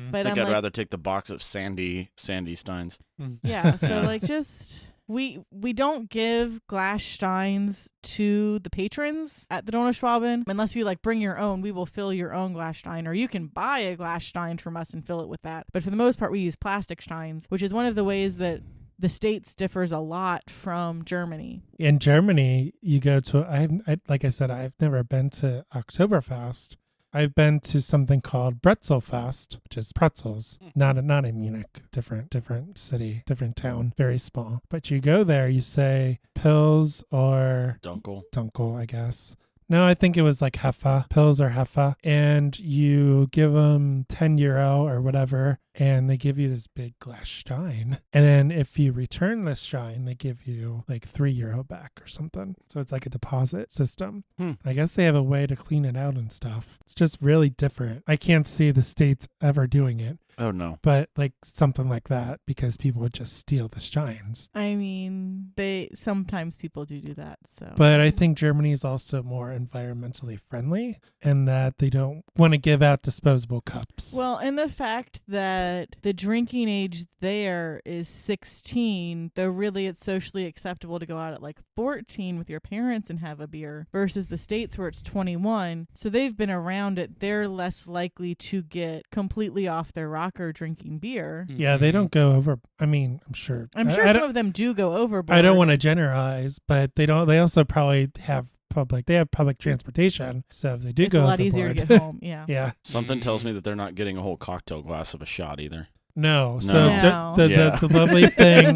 But I think I'd rather take the box of Sandy Steins. Yeah, so like just... We don't give glass steins to the patrons at the Donauschwaben unless you like bring your own. We will fill your own glass stein, or you can buy a glass stein from us and fill it with that. But for the most part, we use plastic steins, which is one of the ways that the States differs a lot from Germany. In Germany, you go to, like I said, I've never been to Oktoberfest. I've been to something called Brezelfest, which is pretzels, not in Munich, different city, different town, very small. But you go there, you say Pils or Dunkel, I guess. No, I think it was like Heffa, Pils or Heffa, and you give them €10 or whatever, and they give you this big glass stein. And then if you return this stein, they give you like €3 back or something. So it's like a deposit system. I guess they have a way to clean it out and stuff. It's just really different. I can't see the States ever doing it. Oh, no. But like something like that, because people would just steal the steins. I mean, sometimes people do that. So, but I think Germany is also more environmentally friendly, and that they don't want to give out disposable cups. Well, and the fact that the drinking age there is 16, though really it's socially acceptable to go out at like 14 with your parents and have a beer, versus the States where it's 21. So they've been around it. They're less likely to get completely off their rocker drinking beer. Yeah, they don't go over. I mean, I'm sure some of them do go overboard. I don't want to generalize, but they don't. They also probably have public transportation, so if they do go overboard, it's a lot easier to get home. Yeah. Yeah. Something tells me that they're not getting a whole cocktail glass of a shot either. No. So No. the lovely thing,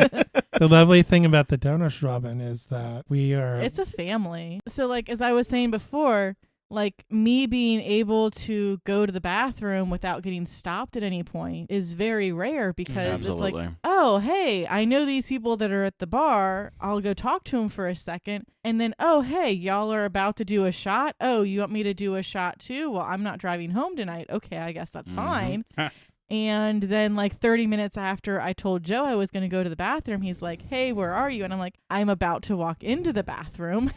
the lovely thing about the Donauschwaben is that it's a family. So like as I was saying before, like me being able to go to the bathroom without getting stopped at any point is very rare, because Absolutely. It's like, oh, hey, I know these people that are at the bar. I'll go talk to them for a second. And then, oh, hey, y'all are about to do a shot. Oh, you want me to do a shot too? Well, I'm not driving home tonight. Okay, I guess that's fine. And then like 30 minutes after I told Joe I was going to go to the bathroom, he's like, hey, where are you? And I'm like, I'm about to walk into the bathroom.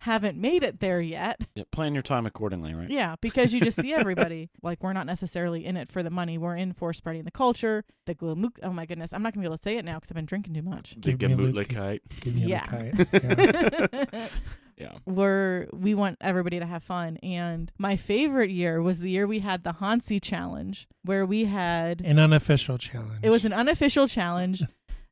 Haven't made it there yet. Yeah, plan your time accordingly, right? Yeah, because you just see everybody. Like, we're not necessarily in it for the money. We're in for spreading the culture, the oh my goodness. I'm not going to be able to say it now because I've been drinking too much. The Gemütlichkeit. Yeah. Yeah. We want everybody to have fun. And my favorite year was the year we had the Hansi Challenge, where we had an unofficial challenge. It was an unofficial challenge,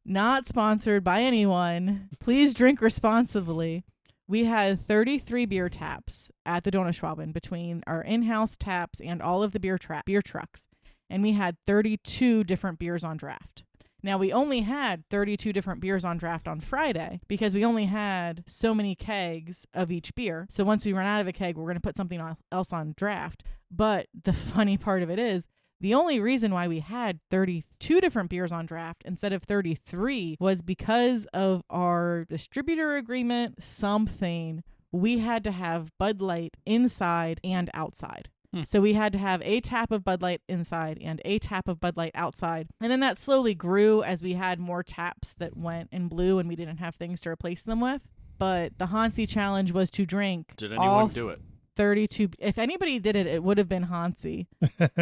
not sponsored by anyone. Please drink responsibly. We had 33 beer taps at the Donauschwaben between our in-house taps and all of the beer trucks. And we had 32 different beers on draft. Now, we only had 32 different beers on draft on Friday because we only had so many kegs of each beer. So once we run out of a keg, we're going to put something else on draft. But the funny part of it is, the only reason why we had 32 different beers on draft instead of 33 was because of our distributor agreement, something. We had to have Bud Light inside and outside. So we had to have a tap of Bud Light inside and a tap of Bud Light outside. And then that slowly grew as we had more taps that went in blue and we didn't have things to replace them with. But the Hansi Challenge was to drink. Did anyone do it? 32. If anybody did it, it would have been Hansi,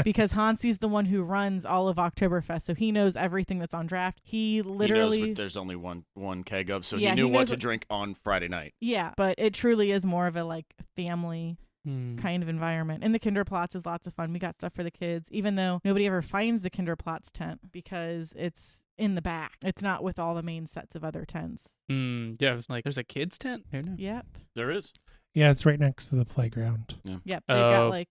because Hansi's the one who runs all of Oktoberfest, so he knows everything that's on draft. He literally knows what there's only one keg of, so he knew what to drink on Friday night. Yeah, but it truly is more of a like family kind of environment. And the Kinderplatz is lots of fun. We got stuff for the kids, even though nobody ever finds the Kinderplatz tent because it's in the back. It's not with all the main sets of other tents. Yeah, I was like, there's a kids tent here now. Yep. There is. Yeah, it's right next to the playground. Yeah. Yep. They've got like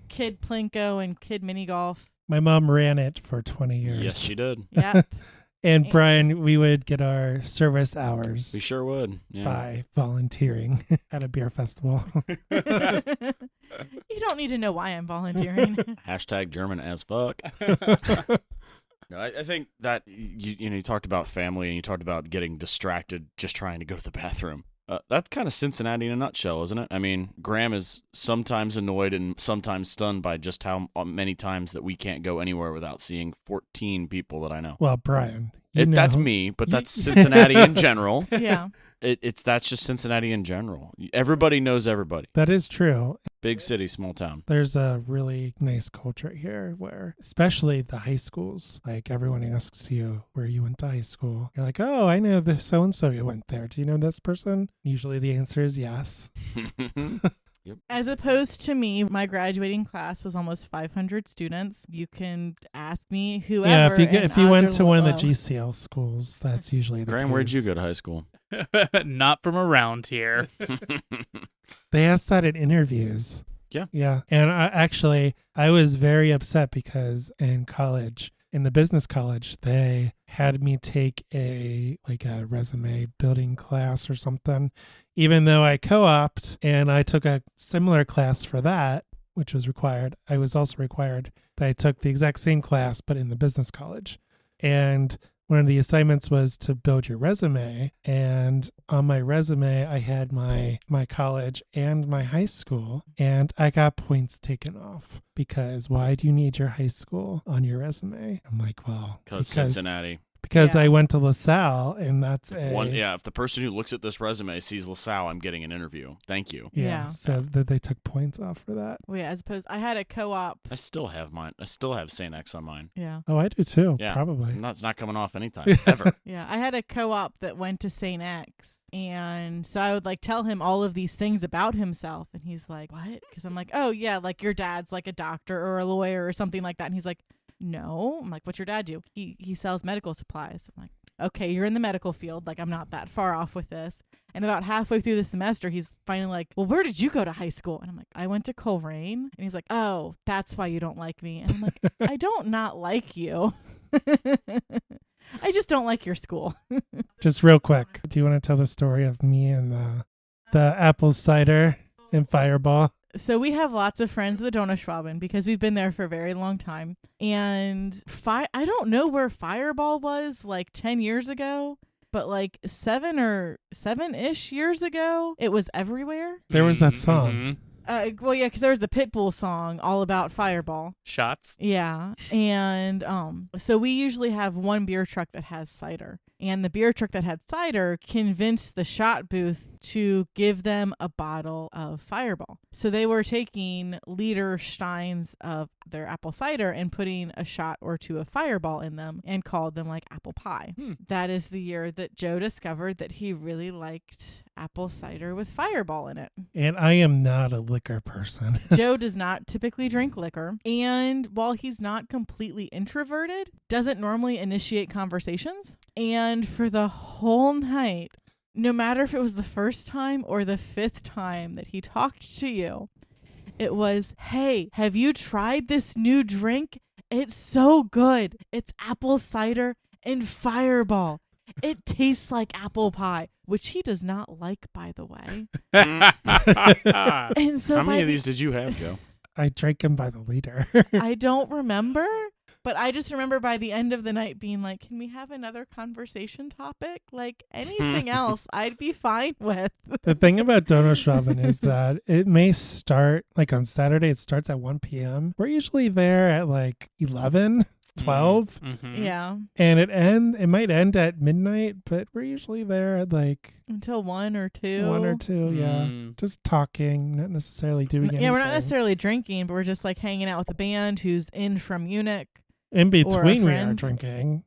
kid Plinko and kid mini golf. My mom ran it for 20 years. Yes, she did. Yep. And Brian, we would get our service hours We sure would. Yeah. by volunteering at a beer festival. You don't need to know why I'm volunteering. Hashtag German as fuck. No, I think that you talked about family and you talked about getting distracted just trying to go to the bathroom. That's kind of Cincinnati in a nutshell, isn't it? I mean, Graham is sometimes annoyed and sometimes stunned by just how many times that we can't go anywhere without seeing 14 people that I know. Well, Brian, That's me, but that's Cincinnati in general. Yeah. That's just Cincinnati in general. Everybody knows everybody. That is true. Big city, small town. There's a really nice culture here where, especially the high schools, like everyone asks you where you went to high school. You're like, oh, I know the so-and-so you went there. Do you know this person? Usually the answer is yes. Yep. As opposed to me, my graduating class was almost 500 students. You can ask me whoever. Yeah, if you went to one of the low. GCL schools, that's usually the Graham, case. where'd you go to high school? Not from around here. They asked that in interviews. Yeah. Yeah. And I was very upset because in college, in the business college, they had me take a resume building class or something, even though I co-opted and I took a similar class for that, which was required. I was also required that I took the exact same class, but in the business college. And one of the assignments was to build your resume. And on my resume, I had my college and my high school. And I got points taken off because why do you need your high school on your resume? I'm like, well, Because Cincinnati. Because Yeah. I went to LaSalle, and that's If the person who looks at this resume sees LaSalle, I'm getting an interview. Thank you. Yeah. So that they took points off for that. Well, yeah, as opposed, I had a co-op. I still have mine. I still have St. X on mine. Yeah. Oh, I do too. Yeah. Probably. And that's not coming off anytime, ever. Yeah. I had a co-op that went to St. X. And so I would tell him all of these things about himself. And he's like, what? Because I'm like, oh, yeah, your dad's a doctor or a lawyer or something like that. And he's like, no. I'm like, what's your dad do? He sells medical supplies. I'm like, okay, you're in the medical field. I'm not that far off with this. And about halfway through the semester, he's finally like, well, where did you go to high school? And I'm like, I went to Coleraine. And he's like, oh, that's why you don't like me. And I'm like, I don't not like you. I just don't like your school. Just real quick, do you want to tell the story of me and the apple cider and Fireball? So we have lots of friends at the Donauschwaben because we've been there for a very long time. And I don't know where Fireball was 10 years ago, but 7-ish years ago, it was everywhere. There was that song. Well, yeah, because there was the Pitbull song all about Fireball. Shots. Yeah. And so we usually have one beer truck that has cider. And the beer truck that had cider convinced the shot booth to give them a bottle of Fireball. So they were taking liter steins of their apple cider and putting a shot or two of Fireball in them and called them apple pie. That is the year that Joe discovered that he really liked apple cider with Fireball in it. And I am not a liquor person. Joe does not typically drink liquor. And while he's not completely introverted, doesn't normally initiate conversations. And for the whole night, no matter if it was the first time or the 5th time that he talked to you, it was, hey, have you tried this new drink? It's so good. It's apple cider and Fireball. It tastes like apple pie, which he does not like, by the way. And so How many of these did you have, Joe? I drank them by the liter. I don't remember, but I just remember by the end of the night being like, can we have another conversation topic? Anything else I'd be fine with. The thing about Donauschwaben is that it may start, on Saturday, it starts at 1 p.m. We're usually there at 11, 12. Mm-hmm. Yeah. And it might end at midnight, but we're usually there at Until 1 or 2. 1 or 2, yeah. Just talking, not necessarily doing anything. Yeah, we're not necessarily drinking, but we're just hanging out with a band who's in from Munich. In between, we are friends. drinking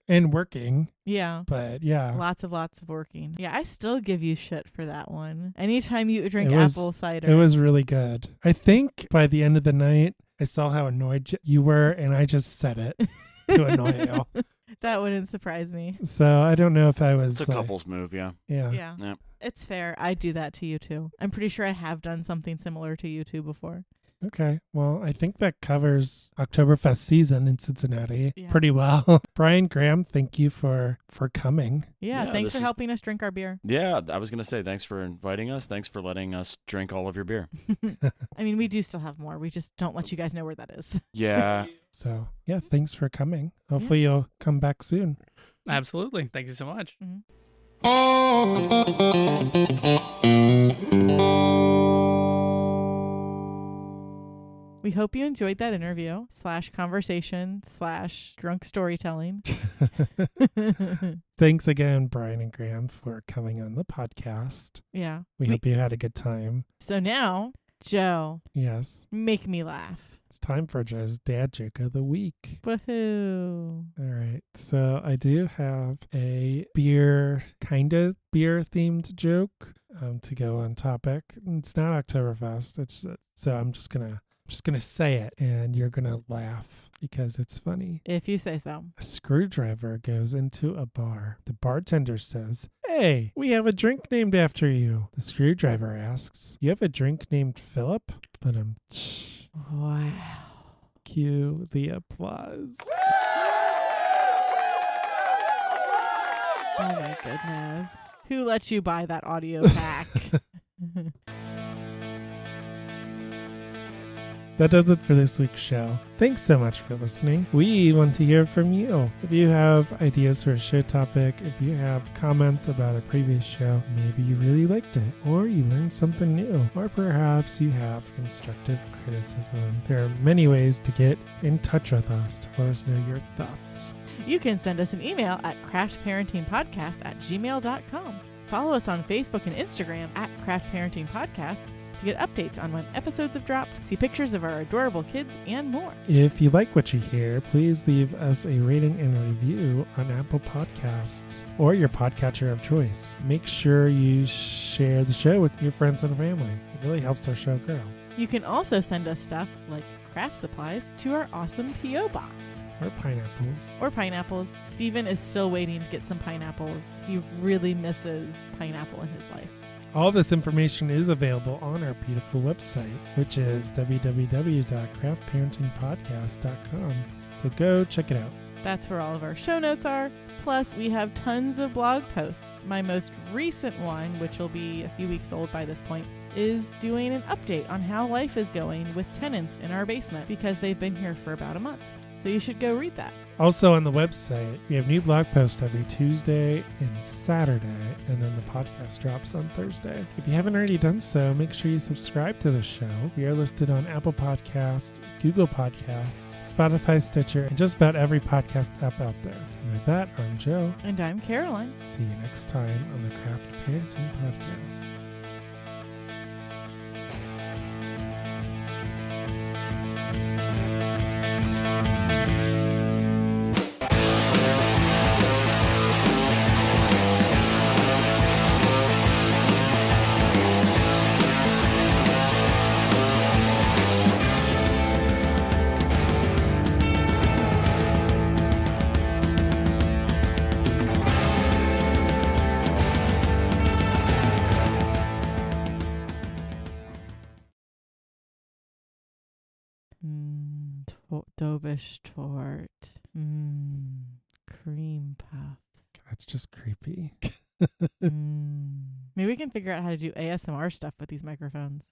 and working. Yeah. But yeah. Lots of working. Yeah, I still give you shit for that one. Anytime you drink It was- apple cider. It was really good. I think by the end of the night, I saw how annoyed you were, and I just said it to annoy you. That wouldn't surprise me. So I don't know if I was. It's a couple's move, yeah. Yeah. Yeah. Yep. It's fair. I do that to you too. I'm pretty sure I have done something similar to you two before. Okay. Well, I think that covers Oktoberfest season in Cincinnati Yeah. pretty well. Bryan Graham, thank you for coming. Yeah, Yeah, thanks this for is- helping us drink our beer. Yeah, I was going to say thanks for inviting us. Thanks for letting us drink all of your beer. I mean, we do still have more. We just don't let you guys know where that is. Yeah. So, yeah, thanks for coming. Hopefully you'll come back soon. Absolutely. Thank you so much. We hope you enjoyed that interview / conversation / drunk storytelling. Thanks again, Bryan and Graham, for coming on the podcast. Yeah. We hope you had a good time. So now, Joe, Yes. make me laugh. It's time for Joe's dad joke of the week. Woohoo. All right. So I do have a beer-themed joke to go on topic. It's not Oktoberfest. So I'm just gonna say it, and you're gonna laugh because it's funny. If you say so. A screwdriver goes into a bar. The bartender says, "Hey, we have a drink named after you." The screwdriver asks, "You have a drink named Philip?" But Wow. cue the applause. Oh my goodness. Who let you buy that audio pack? That does it for this week's show. Thanks so much for listening. We want to hear from you. If you have ideas for a show topic, if you have comments about a previous show, maybe you really liked it, or you learned something new, or perhaps you have constructive criticism. There are many ways to get in touch with us to let us know your thoughts. You can send us an email at craftparentingpodcast@gmail.com. Follow us on Facebook and Instagram at Craft Parenting Podcast to get updates on when episodes have dropped, see pictures of our adorable kids, and more. If you like what you hear, please leave us a rating and a review on Apple Podcasts or your podcatcher of choice. Make sure you share the show with your friends and family. It really helps our show grow. You can also send us stuff like craft supplies to our awesome P.O. box. Or pineapples. Or pineapples. Steven is still waiting to get some pineapples. He really misses pineapple in his life. All this information is available on our beautiful website, which is www.craftparentingpodcast.com. So go check it out. That's where all of our show notes are. Plus, we have tons of blog posts. My most recent one, which will be a few weeks old by this point, is doing an update on how life is going with tenants in our basement because they've been here for about a month. So you should go read that. Also on the website, we have new blog posts every Tuesday and Saturday, and then the podcast drops on Thursday. If you haven't already done so, make sure you subscribe to the show. We are listed on Apple Podcasts, Google Podcasts, Spotify, Stitcher, and just about every podcast app out there. And with that, I'm Joe. And I'm Caroline. See you next time on the Craft Parenting Podcast. Oktoberfest. Cream puffs. That's just creepy. Maybe we can figure out how to do ASMR stuff with these microphones.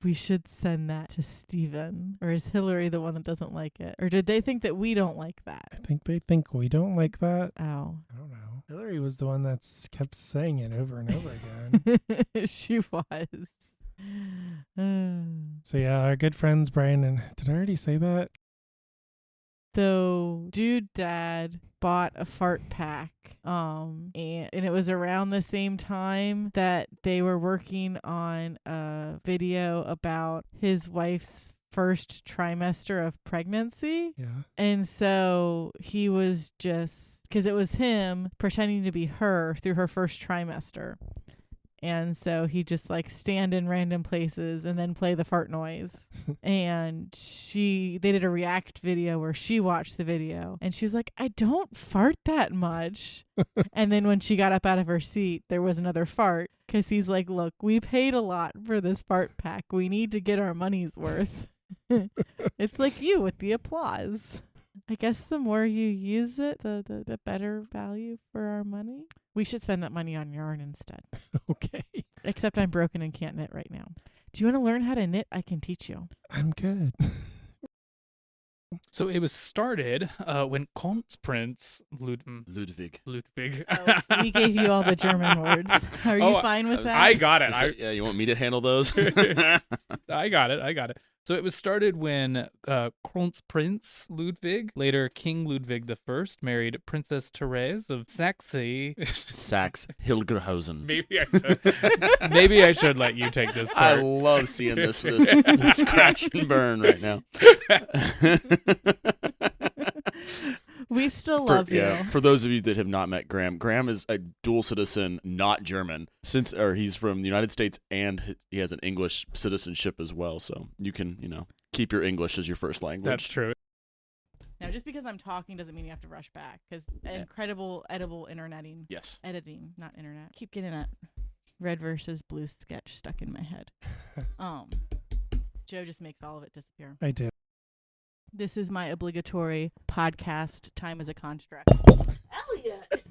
We should send that to Steven. Or is Hillary the one that doesn't like it? Or did they think that we don't like that? I think they think we don't like that. Oh. I don't know. Hillary was the one that kept saying it over and over again. She was. So yeah, our good friends Bryan and did I already say that? So Dude Dad bought a fart pack. And it was around the same time that they were working on a video about his wife's first trimester of pregnancy. Yeah. And so he was just, because it was him pretending to be her through her first trimester. And so he just like stand in random places and then play the fart noise. And they did a react video where she watched the video and she was like, I don't fart that much. And then when she got up out of her seat, there was another fart because he's like, look, we paid a lot for this fart pack. We need to get our money's worth. It's like you with the applause. I guess the more you use it, the better value for our money. We should spend that money on yarn instead. Okay. Except I'm broken and can't knit right now. Do you want to learn how to knit? I can teach you. I'm good. So it was started when Kronprinz Ludwig. Oh, we gave you all the German words. Are you fine with that? I got it. Yeah, you want me to handle those? I got it. So it was started when Kronprinz Ludwig, later King Ludwig I, married Princess Therese of Saxe. Saxe-Hilgerhausen. Maybe I should let you take this I part. love seeing this crash and burn right now. We still love you. Yeah, for those of you that have not met Graham, Graham is a dual citizen, not German, he's from the United States and he has an English citizenship as well. So you can, keep your English as your first language. That's true. Now, just because I'm talking doesn't mean you have to rush back because incredible edible interneting. Yes. Editing, not internet. Keep getting that red versus blue sketch stuck in my head. Joe just makes all of it disappear. I do. This is my obligatory podcast, Time as a Construct. Elliot!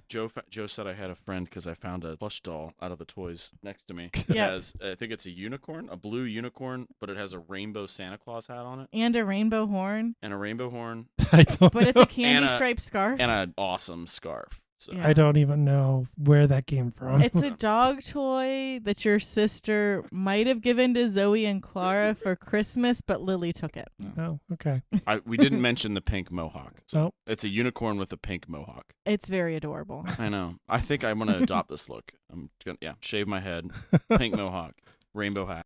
Joe said I had a friend because I found a plush doll out of the toys next to me. Yeah. It has, I think it's a unicorn, a blue unicorn, but it has a rainbow Santa Claus hat on it. And a rainbow horn. And a rainbow horn. I don't But it's a candy striped scarf. And an awesome scarf. So. Yeah. I don't even know where that came from. It's a dog toy that your sister might have given to Zoe and Clara for Christmas, but Lily took it. Oh, okay. We didn't mention the pink mohawk. So Oh. It's a unicorn with a pink mohawk. It's very adorable. I know. I think I'm going to adopt this look. I'm going to shave my head, pink mohawk, rainbow hat.